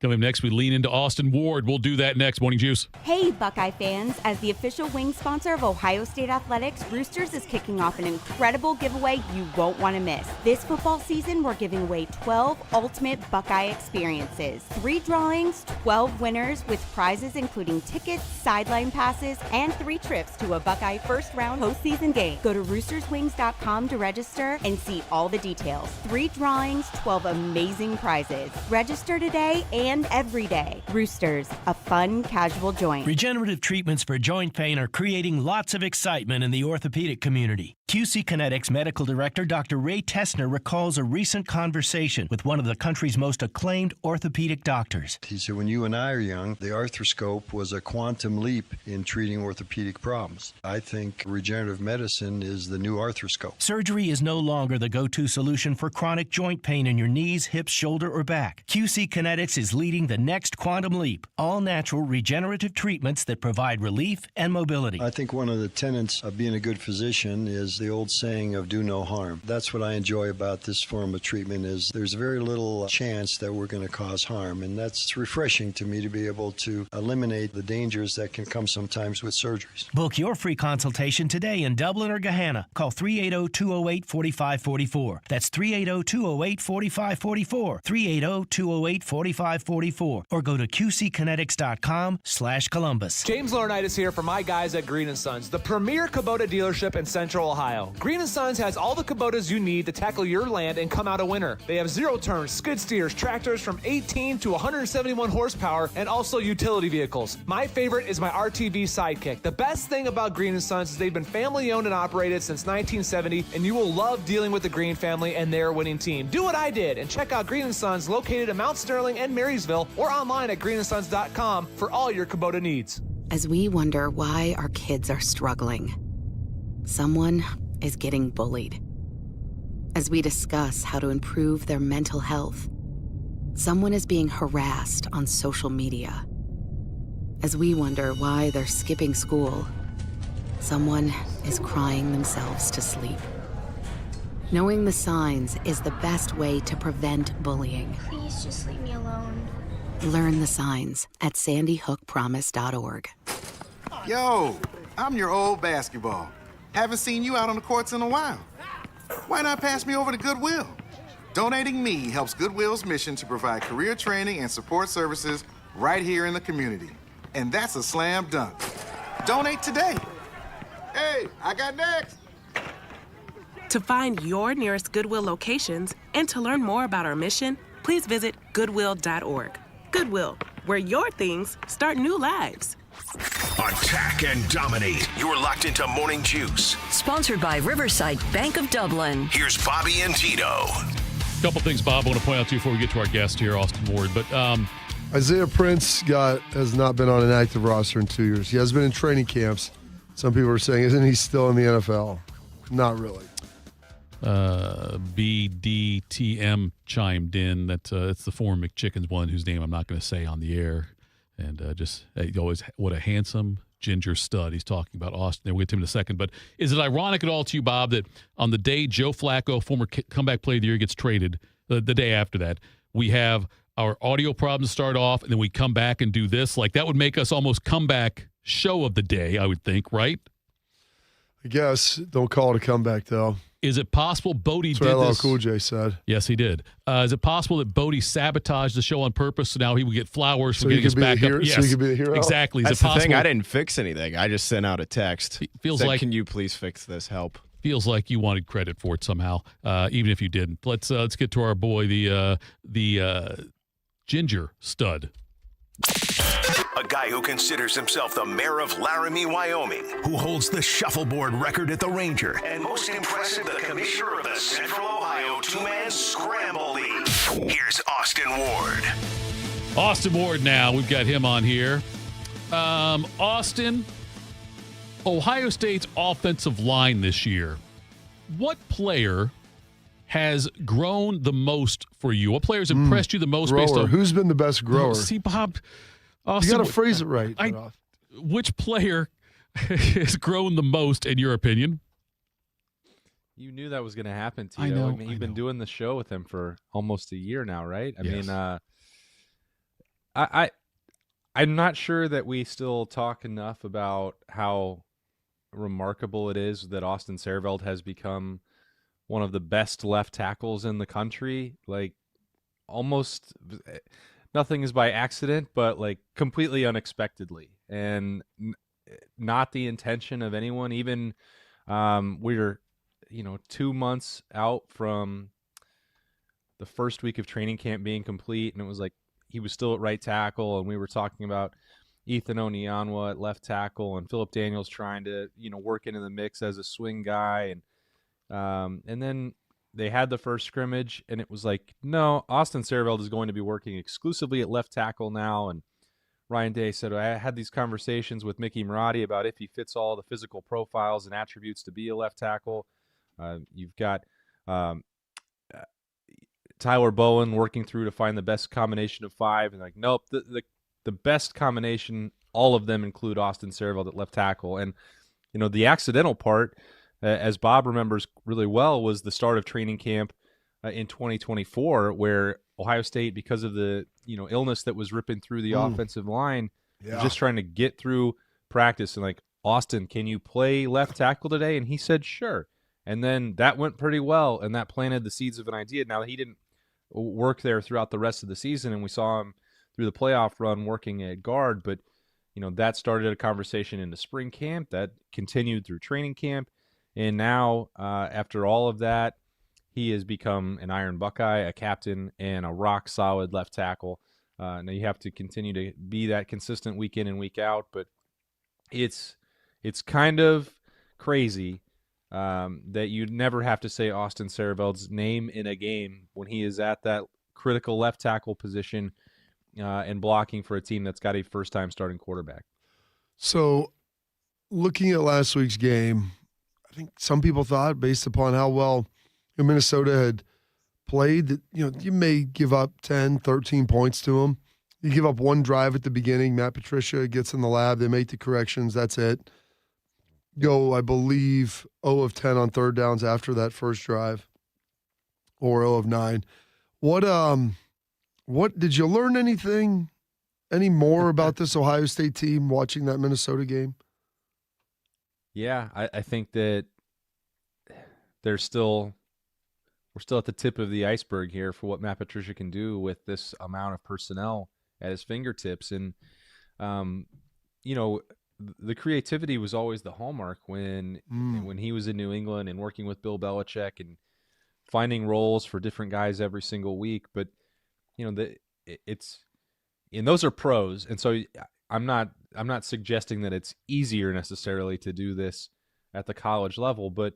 Coming next, we lean into Austin Ward. We'll do that next. Morning Juice. Hey, Buckeye fans. As the official wing sponsor of Ohio State Athletics, Roosters is kicking off an incredible giveaway you won't want to miss. This football season, we're giving away 12 ultimate Buckeye experiences. 3 drawings, 12 winners with prizes including tickets, sideline passes, and 3 trips to a Buckeye first-round postseason game. Go to roosterswings.com to register and see all the details. 3 drawings, 12 amazing prizes. Register today and every day. Roosters, a fun, casual joint. Regenerative treatments for joint pain are creating lots of excitement in the orthopedic community. QC Kinetics Medical Director Dr. Ray Tessner recalls a recent conversation with one of the country's most acclaimed orthopedic doctors. He said, when you and I are young, the arthroscope was a quantum leap in treating orthopedic problems. I think regenerative medicine is the new arthroscope. Surgery is no longer the go-to solution for chronic joint pain in your knees, hips, shoulder, or back. QC Kinetics is leading the next quantum leap. All natural regenerative treatments that provide relief and mobility. I think one of the tenets of being a good physician is the old saying of do no harm. That's what I enjoy about this form of treatment is there's very little chance that we're going to cause harm, and that's refreshing to me to be able to eliminate the dangers that can come sometimes with surgeries. Book your free consultation today in Dublin or Gahanna. Call 380-208-4544. That's 380-208-4544. 380-208-4544. Or go to qckinetics.com/Columbus. James Laurinaitis here for my guys at Green & Sons, the premier Kubota dealership in Central Ohio. Ohio. Green & Sons has all the Kubotas you need to tackle your land and come out a winner. They have zero-turn, skid steers, tractors from 18 to 171 horsepower, and also utility vehicles. My favorite is my RTV Sidekick. The best thing about Green & Sons is they've been family-owned and operated since 1970, and you will love dealing with the Green family and their winning team. Do what I did and check out Green & Sons located in Mount Sterling and Marysville or online at greenandsons.com for all your Kubota needs. As we wonder why our kids are struggling, someone is getting bullied. As we discuss how to improve their mental health, someone is being harassed on social media. As we wonder why they're skipping school, someone is crying themselves to sleep. Knowing the signs is the best way to prevent bullying. Please just leave me alone. Learn the signs at sandyhookpromise.org. Yo, I'm your old basketball. Haven't seen you out on the courts in a while. Why not pass me over to Goodwill? Donating me helps Goodwill's mission to provide career training and support services right here in the community. And that's a slam dunk. Donate today. Hey, I got next. To find your nearest Goodwill locations and to learn more about our mission, please visit goodwill.org. Goodwill, where your things start new lives. Attack and dominate. You're locked into Morning Juice. Sponsored by Riverside Bank of Dublin. Here's Bobby and Tito. Couple things, Bob, I want to point out to you before we get to our guest here, Austin Ward. But Isaiah Prince has not been on an active roster in 2 years. He has been in training camps. Some people are saying, isn't he still in the NFL? Not really. BDTM chimed in that it's the former McChickens one whose name I'm not going to say on the air. And what a handsome ginger stud. He's talking about Austin there. We'll get to him in a second. But is it ironic at all to you, Bob, that on the day Joe Flacco, former comeback player of the year, gets traded, the day after that, we have our audio problems start off, and then we come back and do this? Like, that would make us almost comeback show of the day, I would think, right? I guess. Don't call it a comeback, though. Is it possible Bodie That's did what LL this? Cool J said. Yes, he did. Is it possible that Bodie sabotaged the show on purpose so now he would get flowers for So he getting his could be the back up? hero- Yes, so he could be the hero? exactly. That's Is it the possible? thing. I didn't fix anything. I just sent out a text. Feels Said, like- can you please fix this? Help. Feels like you wanted credit for it somehow, even if you didn't. Let's get to our boy, the ginger stud. A guy who considers himself the mayor of Laramie, Wyoming, who holds the shuffleboard record at the Ranger, and most impressive, the commissioner of the Central Ohio Two-Man Scramble League. Here's Austin Ward. Austin Ward now. We've got him on here. Austin, Ohio State's offensive line this year. What player has grown the most for you? What player has impressed you the most based Grower. on Who's been the best grower? See, Bob, You Austin, got to phrase it right. which player has grown the most, in your opinion? You knew that was going to happen, Tito. I know, mean, you've been doing the show with him for almost a year now, right? I Yes. mean, I'm not sure that we still talk enough about how remarkable it is that Austin Seerveld has become one of the best left tackles in the country. Like, almost nothing is by accident, but like completely unexpectedly, and not the intention of anyone. Even we're 2 months out from the first week of training camp being complete, and it was like he was still at right tackle, and we were talking about Ethan Onyanwa at left tackle, and Philip Daniels trying to work into the mix as a swing guy, and then they had the first scrimmage, and it was like, no, Austin Seerveld is going to be working exclusively at left tackle now. And Ryan Day said, I had these conversations with Mickey Marotti about if he fits all the physical profiles and attributes to be a left tackle. You've got Tyler Bowen working through to find the best combination of five, and like, nope, the best combination, all of them include Austin Seerveld at left tackle. And the accidental part, as Bob remembers really well, was the start of training camp in 2024, where Ohio State, because of the illness that was ripping through the offensive line, was just trying to get through practice, and like, Austin, can you play left tackle today? And he said, sure. And then that went pretty well, and that planted the seeds of an idea. Now, he didn't work there throughout the rest of the season, and we saw him through the playoff run working at guard, but that started a conversation into spring camp that continued through training camp. And now, after all of that, he has become an Iron Buckeye, a captain, and a rock-solid left tackle. Now you have to continue to be that consistent week in and week out, but it's kind of crazy that you never have to say Austin Saraveld's name in a game when he is at that critical left tackle position and blocking for a team that's got a first-time starting quarterback. So, looking at last week's game, I think some people thought, based upon how well Minnesota had played, that you may give up 10, 13 points to them. You give up one drive at the beginning. Matt Patricia gets in the lab. They make the corrections. That's it. Go, I believe, 0 of 10 on third downs after that first drive, or 0 of 9. What did you learn any more about this Ohio State team watching that Minnesota game? Yeah, I think that we're still at the tip of the iceberg here for what Matt Patricia can do with this amount of personnel at his fingertips. And, the creativity was always the hallmark when he was in New England and working with Bill Belichick and finding roles for different guys every single week. But, those are pros. And so I'm not suggesting that it's easier necessarily to do this at the college level, but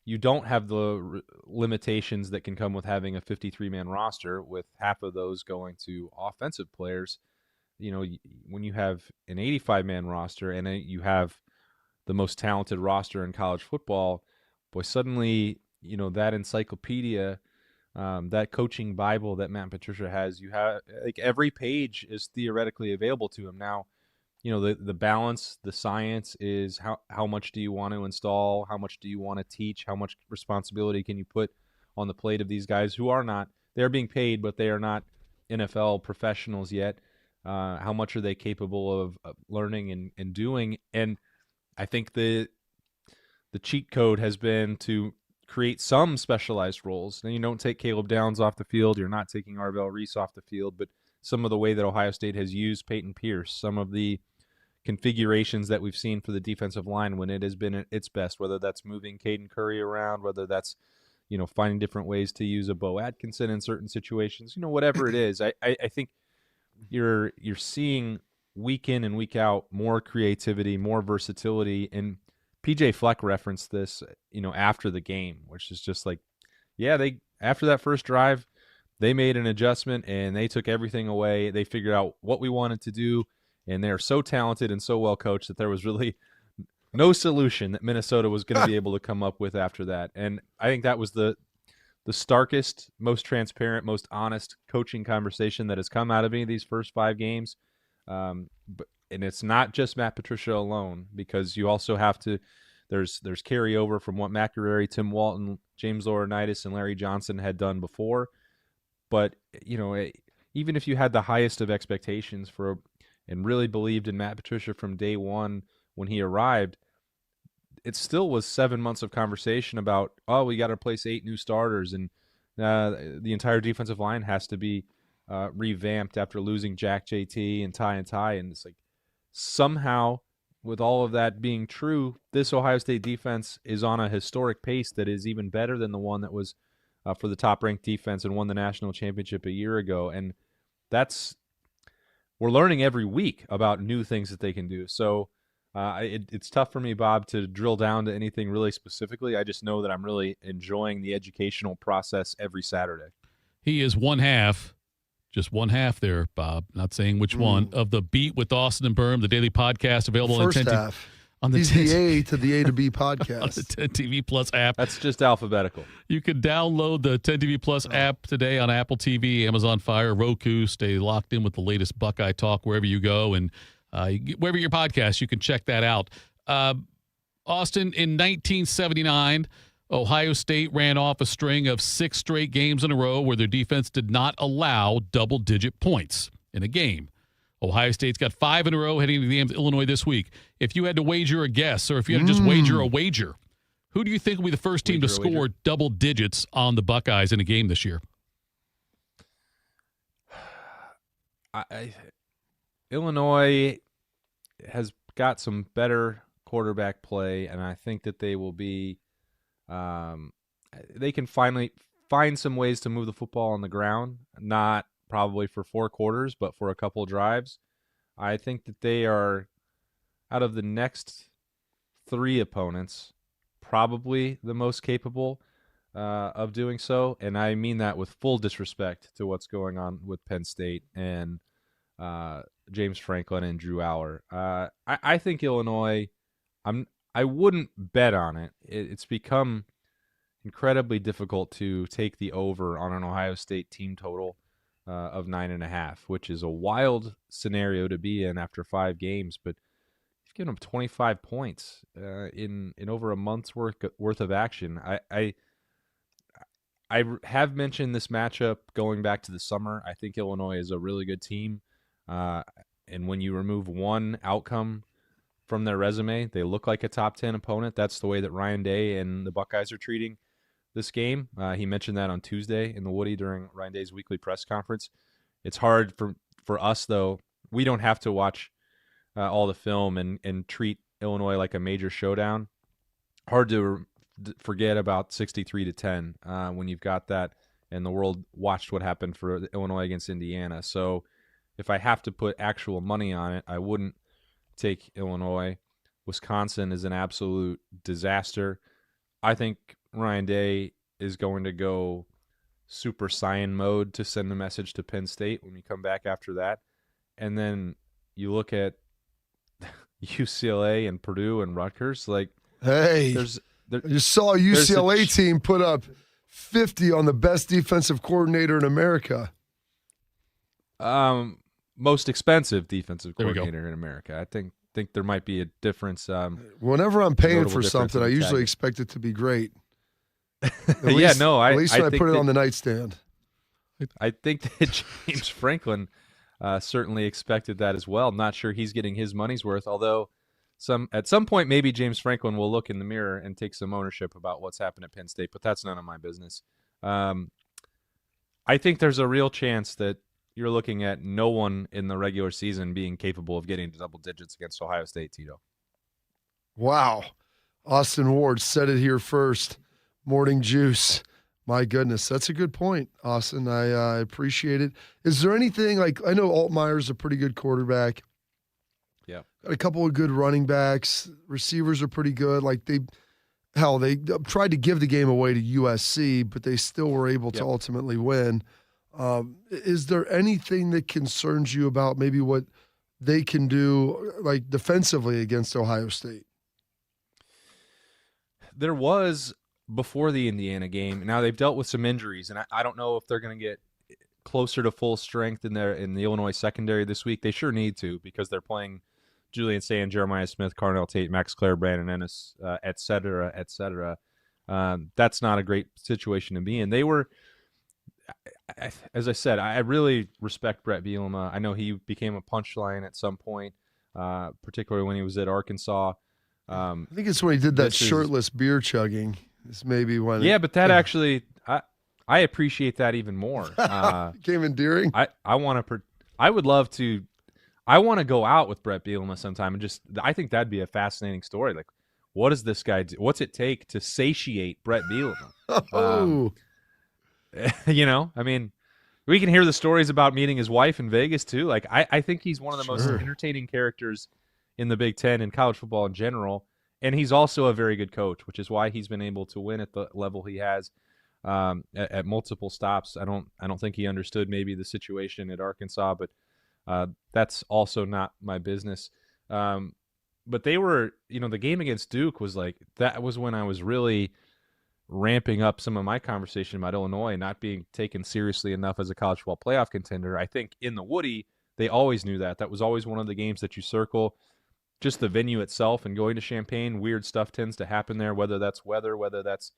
you don't have the limitations that can come with having a 53-man roster with half of those going to offensive players. When you have an 85-man roster and you have the most talented roster in college football, boy, suddenly, that encyclopedia, that coaching Bible that Matt Patricia has, you have like every page is theoretically available to him. Now, the balance, the science is how much do you want to install? How much do you want to teach? How much responsibility can you put on the plate of these guys who are not, they're being paid, but they are not NFL professionals yet. How much are they capable of learning and doing? And I think the cheat code has been to create some specialized roles. Now, you don't take Caleb Downs off the field. You're not taking Arvell Reese off the field, but some of the way that Ohio State has used Peyton Pierce, some of the configurations that we've seen for the defensive line when it has been at its best, whether that's moving Caden Curry around, whether that's, finding different ways to use a Bo Atkinson in certain situations, whatever it is. I think you're seeing week in and week out more creativity, more versatility. And PJ Fleck referenced this, after the game, which is just like, after that first drive, they made an adjustment and they took everything away. They figured out what we wanted to do, and they're so talented and so well coached that there was really no solution that Minnesota was going to be able to come up with after that. And I think that was the starkest, most transparent, most honest coaching conversation that has come out of any of these first 5 games. And it's not just Matt Patricia alone, because you also have to there's carryover from what McInerney, Tim Walton, James Laurinaitis, and Larry Johnson had done before. But, even if you had the highest of expectations and really believed in Matt Patricia from day one when he arrived, it still was 7 months of conversation about, we got to replace 8 new starters, and the entire defensive line has to be revamped after losing Jack JT and Ty. And it's like, somehow, with all of that being true, this Ohio State defense is on a historic pace that is even better than the one that was for the top-ranked defense and won the national championship a year ago. And we're learning every week about new things that they can do. So it's tough for me, Bob, to drill down to anything really specifically. I just know that I'm really enjoying the educational process every Saturday. He is just one half there, Bob, not saying which one, of the Beat with Austin and Berm, the daily podcast available First on 10 half. He's the A to the A to B podcast. On the 10 TV Plus app. That's just alphabetical. You can download the 10 TV Plus app today on Apple TV, Amazon Fire, Roku. Stay locked in with the latest Buckeye talk wherever you go. And wherever your podcast, you can check that out. Austin, in 1979, Ohio State ran off a string of 6 straight games in a row where their defense did not allow double-digit points in a game. Ohio State's got 5 in a row heading into the game with Illinois this week. If you had to wager a guess, or if you had to just wager a wager, who do you think will be the first team to score double digits on the Buckeyes in a game this year? Illinois has got some better quarterback play, and I think that they will be They can finally find some ways to move the football on the ground, not probably for 4 quarters, but for a couple drives. I think that they are, out of the next 3 opponents, probably the most capable of doing so. And I mean that with full disrespect to what's going on with Penn State and James Franklin and Drew Aller. I think Illinois, I wouldn't bet on it. It's become incredibly difficult to take the over on an Ohio State team total of 9.5, which is a wild scenario to be in after 5 games. But you've given them 25 points in over a month's worth of action. I have mentioned this matchup going back to the summer. I think Illinois is a really good team. And when you remove one outcome from their resume, they look like a top 10 opponent. That's the way that Ryan Day and the Buckeyes are treating this game. He mentioned that on Tuesday in the Woody during Ryan Day's weekly press conference. It's hard for us, though. We don't have to watch all the film and treat Illinois like a major showdown. Hard to forget about 63-10 when you've got that, and the world watched what happened for Illinois against Indiana. So if I have to put actual money on it, I wouldn't take Illinois. Wisconsin is an absolute disaster. I think Ryan Day is going to go Super Saiyan mode to send a message to Penn State when we come back after that. And then you look at UCLA and Purdue and Rutgers. Like, hey, you saw a UCLA team put up 50 on the best defensive coordinator in America. Most expensive defensive coordinator in America. I think there might be a difference. Whenever I'm paying for something, I usually expect it to be great. At least when I put it on the nightstand. I think that James Franklin certainly expected that as well. I'm not sure he's getting his money's worth, although at some point maybe James Franklin will look in the mirror and take some ownership about what's happened at Penn State, but that's none of my business. I think there's a real chance that you're looking at no one in the regular season being capable of getting to double digits against Ohio State, Tito. Wow. Austin Ward said it here first. Morning juice. My goodness, that's a good point, Austin. I appreciate it. Is there anything, like, I know Altmaier's a pretty good quarterback. Yeah. Got a couple of good running backs. Receivers are pretty good. Like, they tried to give the game away to USC, but they still were able to ultimately win. Is there anything that concerns you about maybe what they can do, like, defensively against Ohio State? There was before the Indiana game. Now they've dealt with some injuries, and I don't know if they're going to get closer to full strength in the Illinois secondary this week. They sure need to, because they're playing Julian Sand, Jeremiah Smith, Carnell Tate, Max Clare, Brandon Ennis, et cetera, et cetera. That's not a great situation to be in. They were, as I said, I really respect Brett Bielema. I know he became a punchline at some point, particularly when he was at Arkansas. I think it's when he did that shirtless beer chugging. This maybe when. Yeah, but that actually, I appreciate that even more. Became endearing. I would love to. I want to go out with Brett Bielema sometime and I think that'd be a fascinating story. Like, what does this guy do? What's it take to satiate Brett Bielema? I mean, we can hear the stories about meeting his wife in Vegas too. Like, I think he's one of the most entertaining characters in the Big Ten and college football in general. And he's also a very good coach, which is why he's been able to win at the level he has at multiple stops. I don't think he understood maybe the situation at Arkansas, but that's also not my business. But they were, the game against Duke was like, that was when I was really ramping up some of my conversation about Illinois not being taken seriously enough as a college football playoff contender. I think in the Woody, they always knew that. That was always one of the games that you circle. Just the venue itself and going to Champaign, weird stuff tends to happen there, whether that's weather, whether that's,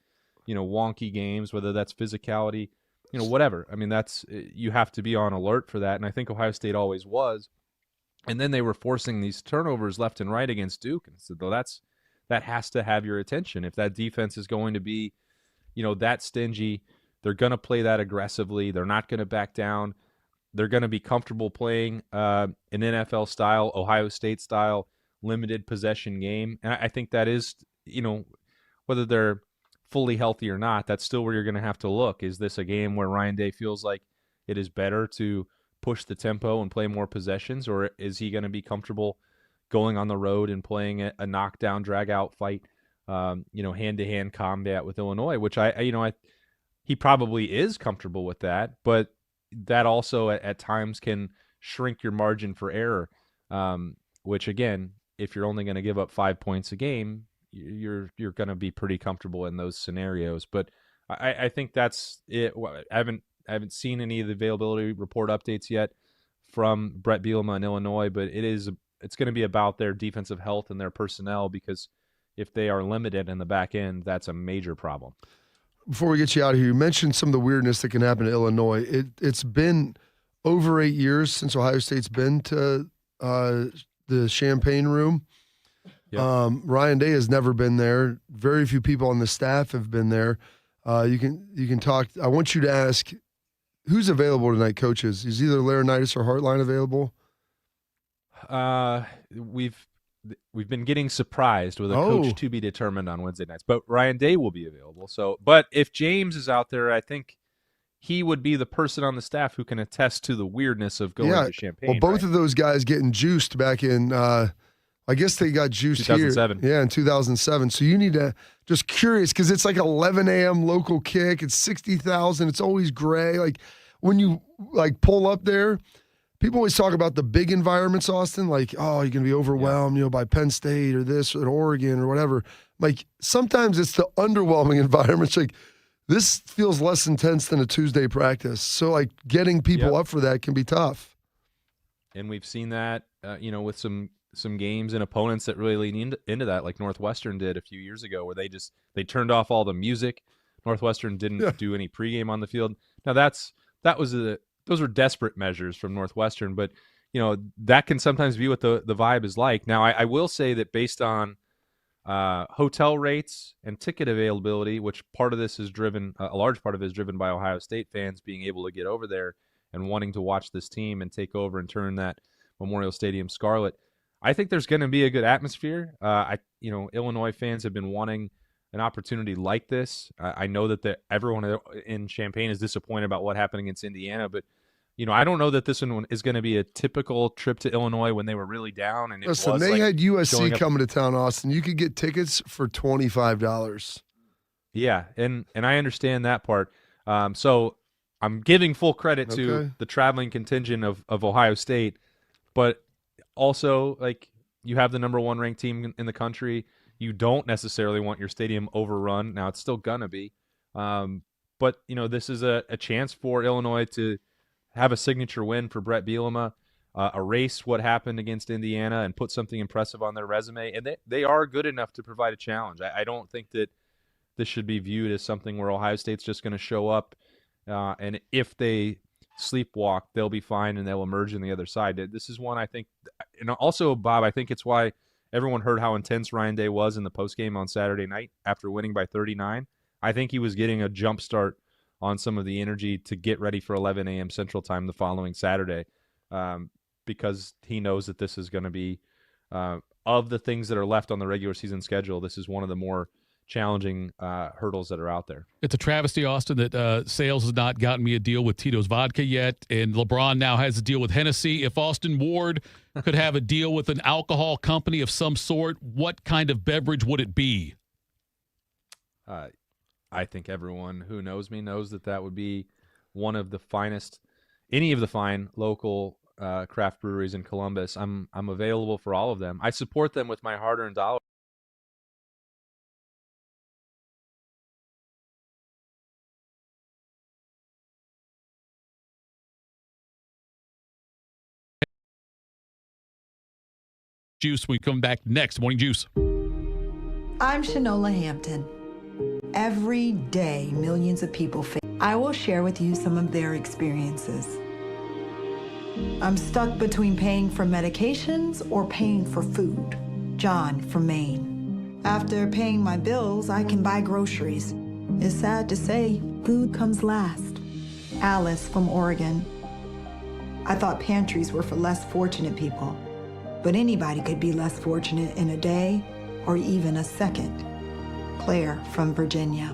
wonky games, whether that's physicality, whatever. I mean, you have to be on alert for that. And I think Ohio State always was. And then they were forcing these turnovers left and right against Duke. And so that has to have your attention. If that defense is going to be, that stingy, they're going to play that aggressively. They're not going to back down. They're going to be comfortable playing an NFL style, Ohio State style, limited possession game. And I think that is, whether they're fully healthy or not, that's still where you're going to have to look. Is this a game where Ryan Day feels like it is better to push the tempo and play more possessions, or is he going to be comfortable going on the road and playing a knockdown, drag-out fight, hand-to-hand combat with Illinois, which he probably is comfortable with that, but that also at times can shrink your margin for error, which, again, if you're only going to give up 5 points a game, you're going to be pretty comfortable in those scenarios. But I think that's it. I haven't seen any of the availability report updates yet from Brett Bielema in Illinois, but it's going to be about their defensive health and their personnel, because if they are limited in the back end, that's a major problem. Before we get you out of here, you mentioned some of the weirdness that can happen to Illinois. It's been over 8 years since Ohio State's been to the Champaign Room. Yep. Ryan Day has never been there. Very few people on the staff have been there. You can talk. I want you to ask who's available tonight, coaches. Is either Laurinaitis or Hartline available? We've been getting surprised with a coach to be determined on Wednesday nights, but Ryan Day will be available. So, but if James is out there, I think he would be the person on the staff who can attest to the weirdness of going to Champaign. Well, both of those guys getting juiced back in. I guess they got juiced 2007. here. Yeah, in 2007. So you need to, just curious, because it's like 11 a.m. local kick. It's 60,000. It's always gray. Like when you pull up there, people always talk about the big environments, Austin. Like, oh, you're going to be overwhelmed, by Penn State or this or Oregon or whatever. Like sometimes it's the underwhelming environments. Like this feels less intense than a Tuesday practice. So like getting people up for that can be tough. And we've seen that, with some games and opponents that really lean into that, like Northwestern did a few years ago, where they turned off all the music. Northwestern didn't do any pregame on the field. Now those were desperate measures from Northwestern, but that can sometimes be what the vibe is like. Now I will say that based on hotel rates and ticket availability, which part of this is driven, a large part of it is driven by Ohio State fans being able to get over there and wanting to watch this team and take over and turn that Memorial Stadium scarlet. I think there's going to be a good atmosphere. Illinois fans have been wanting an opportunity like this. I know that everyone in Champaign is disappointed about what happened against Indiana, but I don't know that this one is going to be a typical trip to Illinois when they were really down. And listen, they had USC coming to town, Austin. You could get tickets for $25. Yeah, and I understand that part. So I'm giving full credit to the traveling contingent of Ohio State, but also, like, you have the number 1 ranked team in the country. You don't necessarily want your stadium overrun. Now, it's still going to be. But, this is a chance for Illinois to have a signature win for Brett Bielema, erase what happened against Indiana and put something impressive on their resume. And they are good enough to provide a challenge. I don't think that this should be viewed as something where Ohio State's just going to show up. And if they sleepwalk, they'll be fine and they'll emerge on the other side. This is one, I think, and also, Bob, I think it's why everyone heard how intense Ryan Day was in the postgame on Saturday night after winning by 39. I think he was getting a jump start on some of the energy to get ready for 11 a.m. Central Time the following Saturday, because he knows that this is going to be, of the things that are left on the regular season schedule, this is one of the more challenging hurdles that are out there. It's a travesty, Austin, that Sales has not gotten me a deal with Tito's Vodka yet, and LeBron now has a deal with Hennessy. If Austin Ward could have a deal with an alcohol company of some sort, what kind of beverage would it be? I think everyone who knows me knows that would be one of the finest, any of the fine local craft breweries in Columbus. I'm available for all of them. I support them with my hard-earned dollar. Juice when we come back next. Morning Juice. I'm Shanola Hampton. Every day, millions of people face. I will share with you some of their experiences. I'm stuck between paying for medications or paying for food. John from Maine. After paying my bills, I can buy groceries. It's sad to say, food comes last. Alice from Oregon. I thought pantries were for less fortunate people, but anybody could be less fortunate in a day or even a second. Claire from Virginia.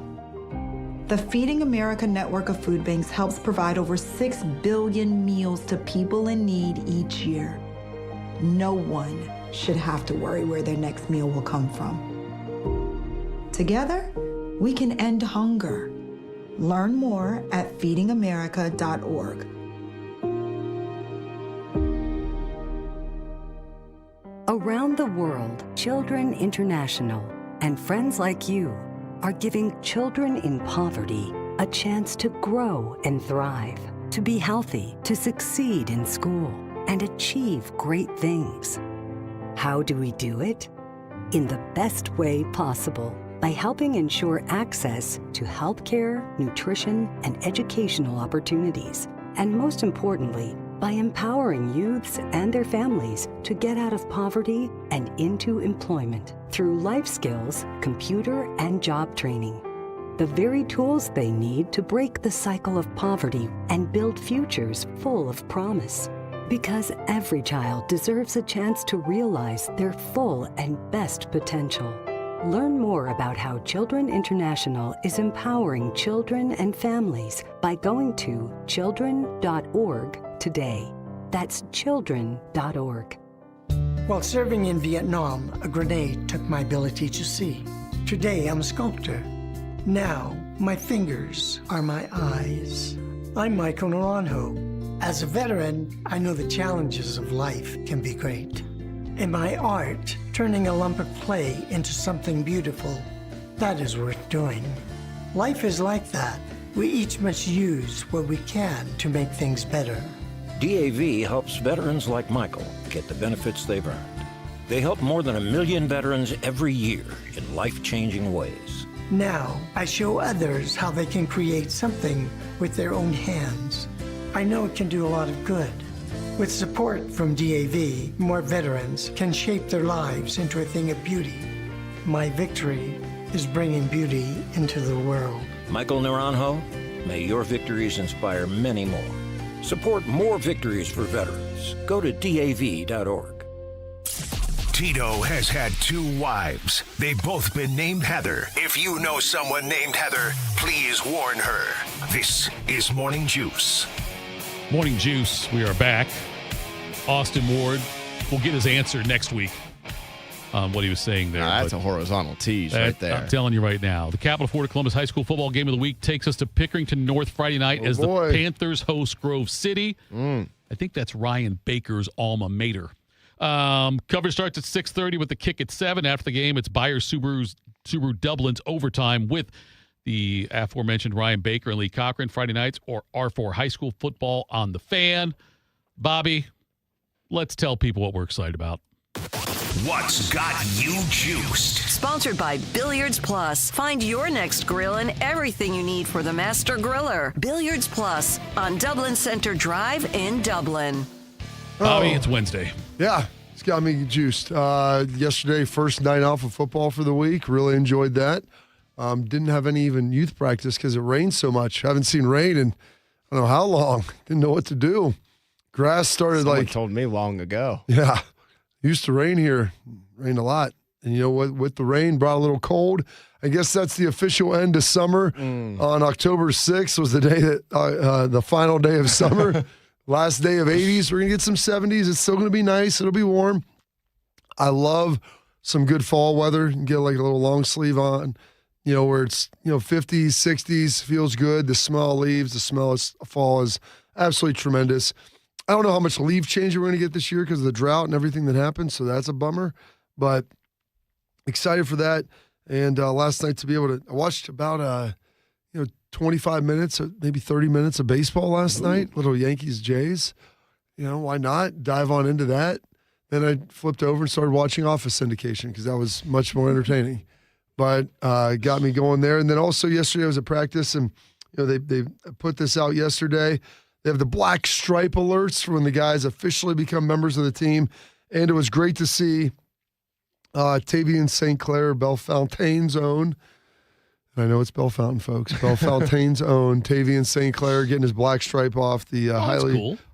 The Feeding America network of food banks helps provide over 6 billion meals to people in need each year. No one should have to worry where their next meal will come from. Together, we can end hunger. Learn more at feedingamerica.org. Around the world, Children International and friends like you are giving children in poverty a chance to grow and thrive, to be healthy, to succeed in school, and achieve great things. How do we do it? In the best way possible, by helping ensure access to healthcare, nutrition, and educational opportunities. And most importantly, by empowering youths and their families to get out of poverty and into employment through life skills, computer, and job training. The very tools they need to break the cycle of poverty and build futures full of promise. Because every child deserves a chance to realize their full and best potential. Learn more about how Children International is empowering children and families by going to children.org today. That's children.org. While serving in Vietnam, a grenade took my ability to see. Today, I'm a sculptor. Now, my fingers are my eyes. I'm Michael Naranjo. As a veteran, I know the challenges of life can be great. In my art, turning a lump of clay into something beautiful, that is worth doing. Life is like that. We each must use what we can to make things better. DAV helps veterans like Michael get the benefits they've earned. They help more than 1 million veterans every year in life-changing ways. Now, I show others how they can create something with their own hands. I know it can do a lot of good. With support from DAV, more veterans can shape their lives into a thing of beauty. My victory is bringing beauty into the world. Michael Naranjo, may your victories inspire many more. Support more victories for veterans. Go to DAV.org. Tito has had 2 wives. They've both been named Heather. If you know someone named Heather, please warn her. This is Morning Juice. Morning Juice, we are back. Austin Ward will get his answer next week on what he was saying there. That's a horizontal tease right there. I'm telling you right now. The Capital Florida Columbus High School football game of the week takes us to Pickerington North Friday night as the Panthers host Grove City. I think that's Ryan Baker's alma mater. Coverage starts at 6:30 with the kick at 7. After the game, it's Bayer Subaru Dublin's overtime with the aforementioned Ryan Baker and Lee Cochran. Friday nights or R4 high school football on the Fan. Bobby, let's tell people what we're excited about. What's got you juiced? Sponsored by Billiards Plus. Find your next grill and everything you need for the master griller. Billiards Plus on Dublin Center Drive in Dublin. Bobby, it's Wednesday. Yeah, it's got me juiced. Yesterday, first night off of football for the week. Really enjoyed that. Didn't have any even youth practice because it rained so much. Haven't seen rain in I don't know how long. Didn't know what to do. Grass started Someone told me long ago. Yeah. Used to rain here. Rained a lot. And you know what? With the rain, brought a little cold. I guess that's the official end of summer. On October 6th was the day that the final day of summer. Last day of 80s. We're going to get some 70s. It's still going to be nice. It'll be warm. I love some good fall weather. You can get like a little long sleeve on, where it's, 50s, 60s, feels good. The smell of leaves, the smell of fall is absolutely tremendous. I don't know how much leaf change we're going to get this year because of the drought and everything that happened, so that's a bummer. But excited for that. And last night I watched about 25 minutes, maybe 30 minutes of baseball last night. Little Yankees Jays. Why not dive on into that? Then I flipped over and started watching Office Syndication because that was much more entertaining. But got me going there. And then also yesterday I was at practice, and they put this out yesterday. They have the black stripe alerts for when the guys officially become members of the team. And it was great to see Tavian St. Clair, Bellefontaine's own. I know it's Bellefontaine, folks. Bellefontaine's own Tavian St. Clair getting his black stripe off. The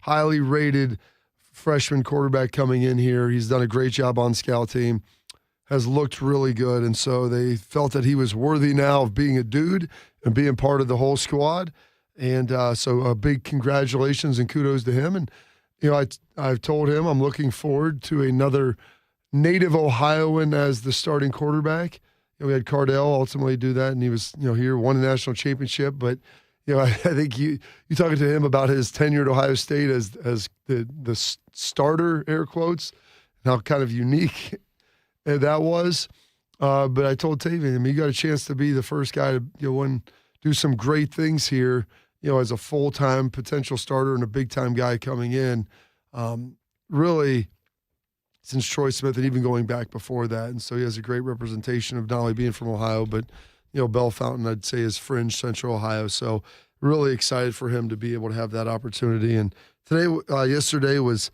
highly rated freshman quarterback coming in here. He's done a great job on scout team. has looked really good. And so they felt that he was worthy now of being a dude and being part of the whole squad. And so a big congratulations and kudos to him. And, I've told him I'm looking forward to another native Ohioan as the starting quarterback. We had Cardell ultimately do that, and he was, here, won the national championship. But, I think you talking to him about his tenure at Ohio State as the starter, air quotes, and how kind of unique that was. But I told Tavian, you got a chance to be the first guy to do some great things here, as a full-time potential starter and a big-time guy coming in. Really, since Troy Smith and even going back before that. And so he has a great representation of not only being from Ohio, but, Bell Fountain, I'd say, is fringe Central Ohio. So really excited for him to be able to have that opportunity. And yesterday was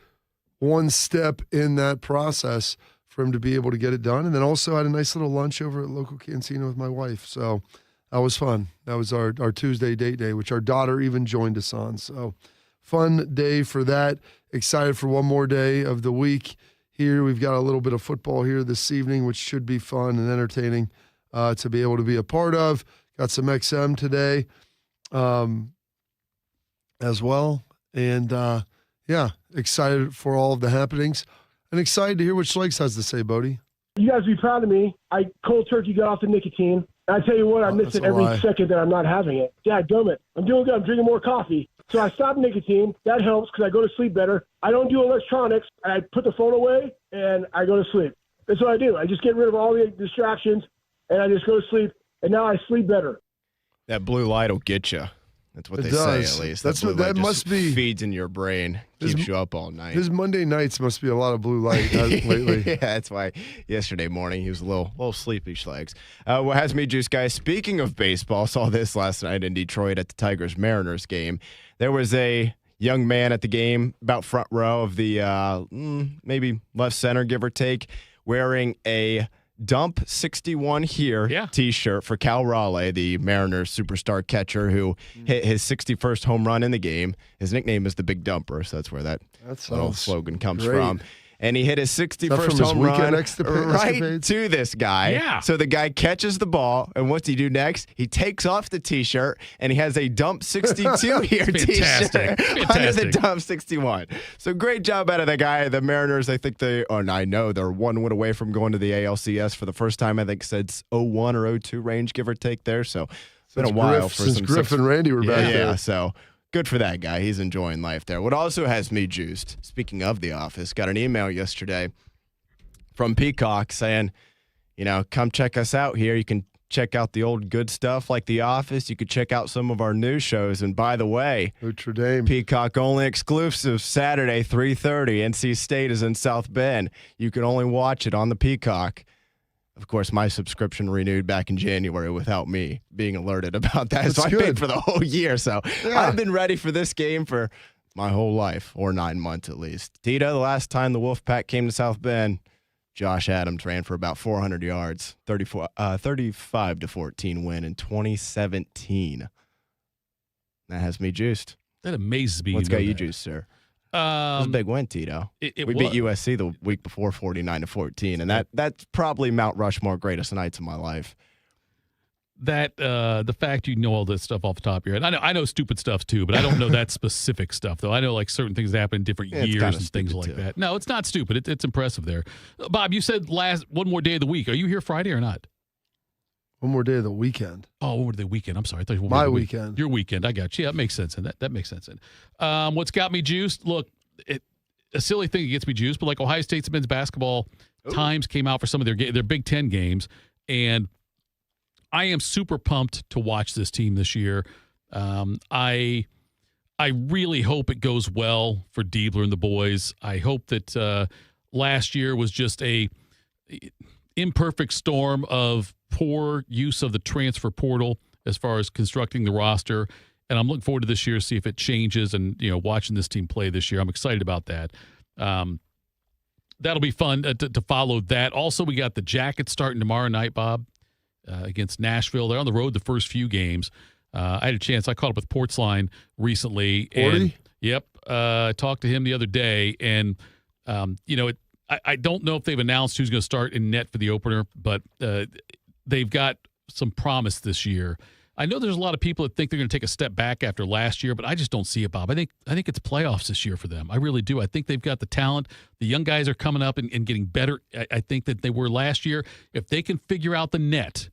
one step in that process for him to be able to get it done. And then also had a nice little lunch over at local cantina with my wife. So that was fun. That was our Tuesday date day, which our daughter even joined us on. So fun day for that. Excited for one more day of the week here. We've got a little bit of football here this evening, which should be fun and entertaining to be able to be a part of. Got some XM today as well. And, excited for all of the happenings. And excited to hear what Schlegs has to say, Bodie. You guys be proud of me. I cold turkey got off the nicotine. And I tell you what, I miss it every second that I'm not having it. Dadgummit. I'm doing good. I'm drinking more coffee. So I stopped nicotine. That helps because I go to sleep better. I don't do electronics. I put the phone away and I go to sleep. That's what I do. I just get rid of all the distractions and I just go to sleep. And now I sleep better. That blue light will get you. That's what they say, at least. That's what that must be. Feeds in your brain, keeps you up all night. His Monday nights must be a lot of blue light lately. Yeah, that's why yesterday morning he was a little sleepy, Schlegs. What has me juiced, guys? Speaking of baseball, saw this last night in Detroit at the Tigers-Mariners game. There was a young man at the game, about front row of the maybe left center, give or take, wearing a Dump 61 here T-shirt for Cal Raleigh, the Mariners superstar catcher who hit his 61st home run in the game. His nickname is the Big Dumper, so that's where that little slogan comes from. And he hit his 61st home run right to this guy. Yeah. So the guy catches the ball, and what's he do next? He takes off the T-shirt, and he has a Dump 62 here T-shirt under the Dump 61. So great job out of the guy. The Mariners, I think I know they're one win away from going to the ALCS for the first time. I think since 01 or 02 range, give or take there. So it's been a while since Griff and Randy were back there. Yeah, so good for that guy. He's enjoying life there. What also has me juiced, speaking of The Office, got an email yesterday from Peacock saying, come check us out here. You can check out the old good stuff like The Office. You could check out some of our new shows. And by the way, Notre Dame. Peacock only exclusive Saturday, 3:30. NC State is in South Bend. You can only watch it on the Peacock. Of course, my subscription renewed back in January without me being alerted about that. That's so I paid for the whole year. So I've been ready for this game for my whole life, or 9 months at least. Tito, the last time the Wolfpack came to South Bend, Josh Adams ran for about 400 yards, 35-14 win in 2017. That has me juiced. That amazes me. What's got you juiced, sir? It was a big win, Tito. We beat USC the week before 49-14, and that's probably Mount Rushmore greatest nights of my life. That the fact you know all this stuff off the top of your head. I know stupid stuff too, but I don't know that specific stuff though. I know like certain things that happen in different years and things like that. No, it's not stupid. It's impressive there. Bob, you said one more day of the week. Are you here Friday or not? One more day of the weekend. Oh, one more day of the weekend. I'm sorry. I thought you were my weekend. Your weekend. I got you. Yeah, that makes sense. And that makes sense. What's got me juiced? Look, a silly thing that gets me juiced, but like Ohio State's men's basketball times came out for some of their Big Ten games, and I am super pumped to watch this team this year. I really hope it goes well for Diebler and the boys. I hope that last year was just a imperfect storm of poor use of the transfer portal as far as constructing the roster. And I'm looking forward to this year to see if it changes and, watching this team play this year. I'm excited about that. That'll be fun to follow that. Also, we got the Jackets starting tomorrow night, Bob, against Nashville. They're on the road the first few games. I had a chance. I caught up with Portsline recently. Porty? Yep. I talked to him the other day. And, I don't know if they've announced who's going to start in net for the opener, but they've got some promise this year. I know there's a lot of people that think they're going to take a step back after last year, but I just don't see it, Bob. I think it's playoffs this year for them. I really do. I think they've got the talent. The young guys are coming up and getting better. I think that they were last year. If they can figure out the net,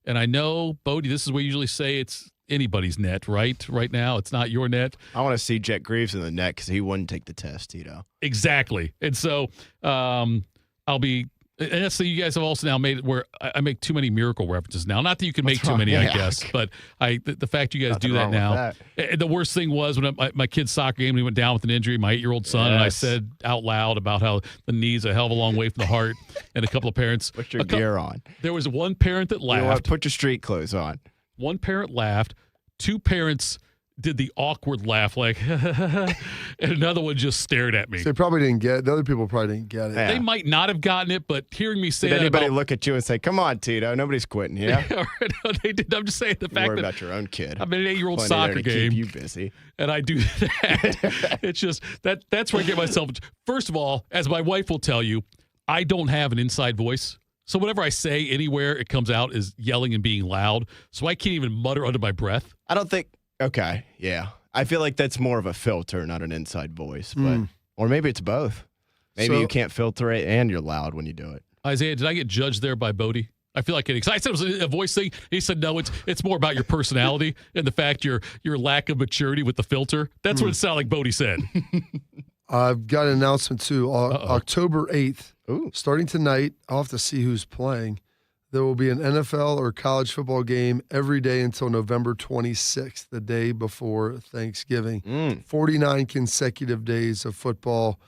and I know, Bodie, this is what you usually say it's anybody's net, right? Right now, it's not your net. I want to see Jet Greaves in the net because he wouldn't take the test, Tito. Exactly. And so I'll be – and that's you guys have also now made it where I make too many Miracle references now. Not that you can make too many, I guess, but the fact you guys do that now. The worst thing was when my kid's soccer game, he went down with an injury, my 8-year-old son, and I said out loud about how the knee's a hell of a long way from the heart, and a couple of parents. Put your gear on. There was one parent that laughed. You know what? Put your street clothes on. One parent laughed. Two parents did the awkward laugh, like, and another one just stared at me. So they probably didn't get it. The other people probably didn't get it. Yeah. They might not have gotten it, but hearing me say did that anybody look at you and say, "Come on, Tito, nobody's quitting here"? Yeah, no, they did. I'm just saying the fact worry that about your own kid. I'm in an 8-year-old Plenty soccer there to game. Keep you busy, and I do that. It's just that's where I get myself. First of all, as my wife will tell you, I don't have an inside voice. So whatever I say anywhere, it comes out as yelling and being loud. So I can't even mutter under my breath. I don't think. Okay, yeah. I feel like that's more of a filter, not an inside voice. But or maybe it's both. Maybe you can't filter it and you're loud when you do it. Isaiah, did I get judged there by Bodie? I feel like it. I said it was a voice thing. He said no. It's more about your personality and the fact your lack of maturity with the filter. That's what it sounded like Bodie said. I've got an announcement too. October 8th, starting tonight. I'll have to see who's playing. There will be an NFL or college football game every day until November 26th, the day before Thanksgiving. 49 consecutive days of football.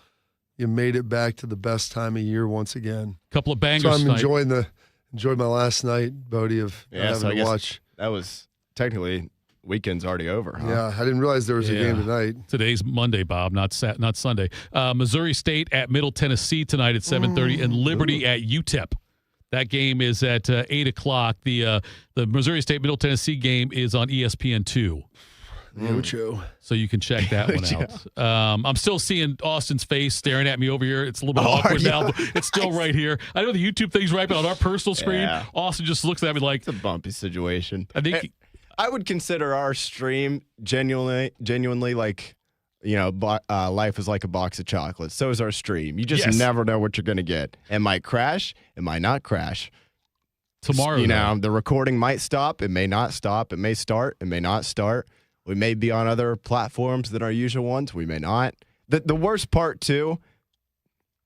You made it back to the best time of year once again. Couple of bangers. So I'm enjoyed my last night, Bodie, of having to watch. That was technically weekend's already over. Huh? Yeah, I didn't realize there was a game tonight. Today's Monday, Bob, not Sunday. Missouri State at Middle Tennessee tonight at 7:30, and Liberty at UTEP. That game is at 8 o'clock. The Missouri State-Middle Tennessee game is on ESPN2. So you can check that one out. I'm still seeing Austin's face staring at me over here. It's a little bit awkward now, but it's still right here. I know the YouTube thing's right, but on our personal screen, Austin just looks at me like... It's a bumpy situation. I think I would consider our stream genuinely like... life is like a box of chocolates. So is our stream. You just never know what you're going to get. It might crash. It might not crash. Tomorrow, the recording might stop. It may not stop. It may start. It may not start. We may be on other platforms than our usual ones. We may not. The worst part, too,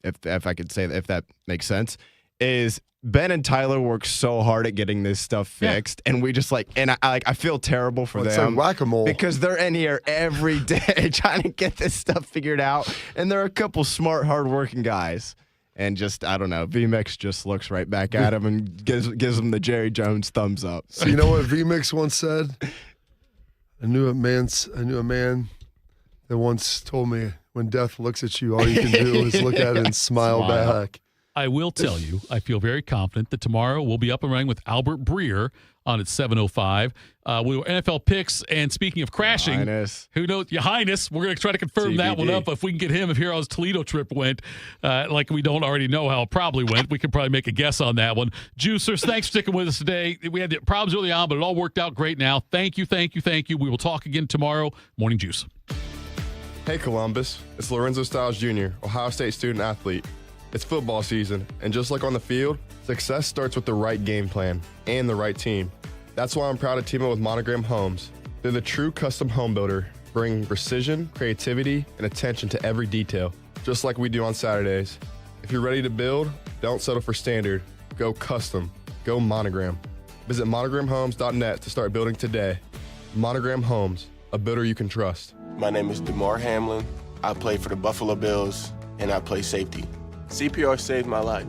if I could say that, if that makes sense, is Ben and Tyler work so hard at getting this stuff fixed, and we just I feel terrible for them. It's like whack-a-mole. Because they're in here every day trying to get this stuff figured out, and they're a couple smart, hard-working guys. And just, I don't know, VMix just looks right back at him and gives him the Jerry Jones thumbs up. So you know what VMix once said? I knew a man that once told me, when death looks at you, all you can do is look at it and smile back. I will tell you, I feel very confident that tomorrow we'll be up and running with Albert Breer on at 7:05. We were NFL picks, and speaking of crashing, who knows, Your Highness, we're going to try to confirm that one up. If we can get him, if Hero's Toledo trip went, like we don't already know how it probably went, we can probably make a guess on that one. Juicers, thanks for sticking with us today. We had the problems early on, but it all worked out great now. Thank you. We will talk again tomorrow. Morning Juice. Hey, Columbus. It's Lorenzo Stiles Jr., Ohio State student athlete. It's football season, and just like on the field, success starts with the right game plan and the right team. That's why I'm proud to team up with Monogram Homes. They're the true custom home builder, bringing precision, creativity, and attention to every detail, just like we do on Saturdays. If you're ready to build, don't settle for standard. Go custom. Go Monogram. Visit monogramhomes.net to start building today. Monogram Homes, a builder you can trust. My name is DeMar Hamlin. I play for the Buffalo Bills, and I play safety. CPR saved my life.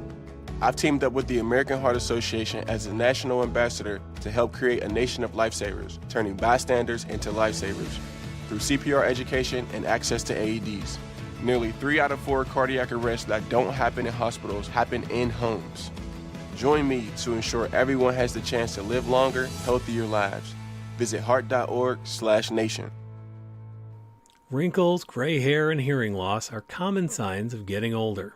I've teamed up with the American Heart Association as a national ambassador to help create a nation of lifesavers, turning bystanders into lifesavers through CPR education and access to AEDs. Nearly 3 out of 4 cardiac arrests that don't happen in hospitals happen in homes. Join me to ensure everyone has the chance to live longer, healthier lives. Visit heart.org/nation. Wrinkles, gray hair, and hearing loss are common signs of getting older.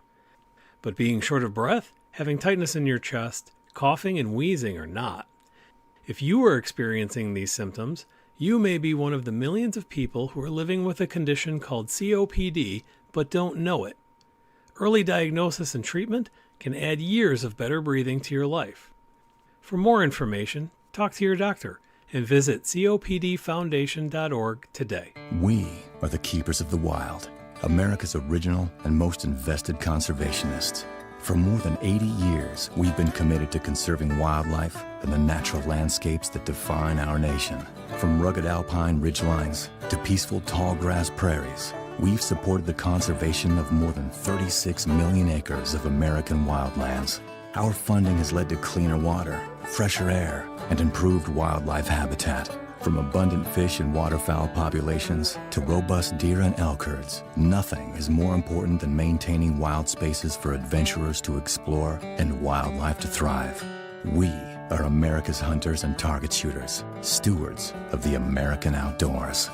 But being short of breath, having tightness in your chest, coughing and wheezing are not. If you are experiencing these symptoms, you may be one of the millions of people who are living with a condition called COPD but don't know it. Early diagnosis and treatment can add years of better breathing to your life. For more information, talk to your doctor and visit copdfoundation.org today. We are the keepers of the wild, America's original and most invested conservationists. For more than 80 years, we've been committed to conserving wildlife and the natural landscapes that define our nation. From rugged alpine ridgelines to peaceful tall grass prairies, we've supported the conservation of more than 36 million acres of American wildlands. Our funding has led to cleaner water, fresher air, and improved wildlife habitat. From abundant fish and waterfowl populations to robust deer and elk herds, nothing is more important than maintaining wild spaces for adventurers to explore and wildlife to thrive. We are America's hunters and target shooters, stewards of the American outdoors.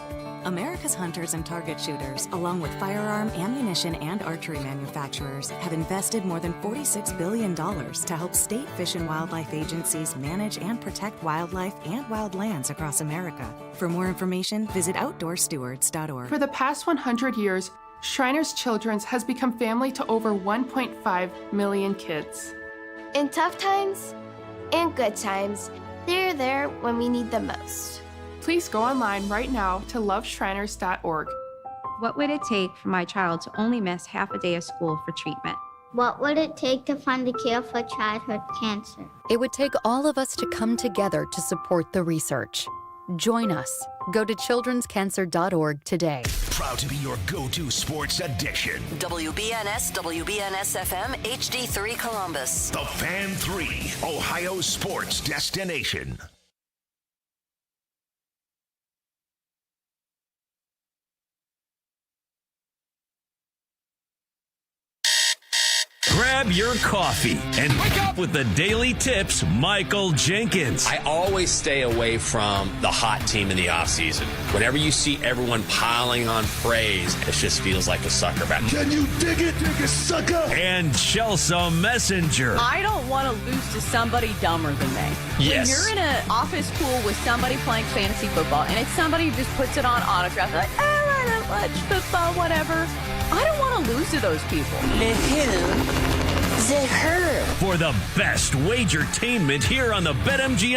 America's hunters and target shooters, along with firearm, ammunition, and archery manufacturers, have invested more than $46 billion to help state fish and wildlife agencies manage and protect wildlife and wildlands across America. For more information, visit outdoorstewards.org. For the past 100 years, Shriners Children's has become family to over 1.5 million kids. In tough times and good times, they're there when we need them most. Please go online right now to loveshriners.org. What would it take for my child to only miss half a day of school for treatment? What would it take to find a cure for childhood cancer? It would take all of us to come together to support the research. Join us. Go to childrenscancer.org today. Proud to be your go-to sports addiction. WBNS, WBNS FM, HD3 Columbus. The Fan 3, Ohio sports destination. Grab your coffee and wake up with the Daily Tips, Michael Jenkins. I always stay away from the hot team in the offseason. Whenever you see everyone piling on praise, it just feels like a sucker bat. Can you dig it, sucker? And Chelsea Messenger. I don't want to lose to somebody dumber than me. Yes. When you're in an office pool with somebody playing fantasy football, and it's somebody who just puts it on autograph, like, I don't watch football, whatever. I don't want to lose to those people. For the best wagertainment here on the BetMGM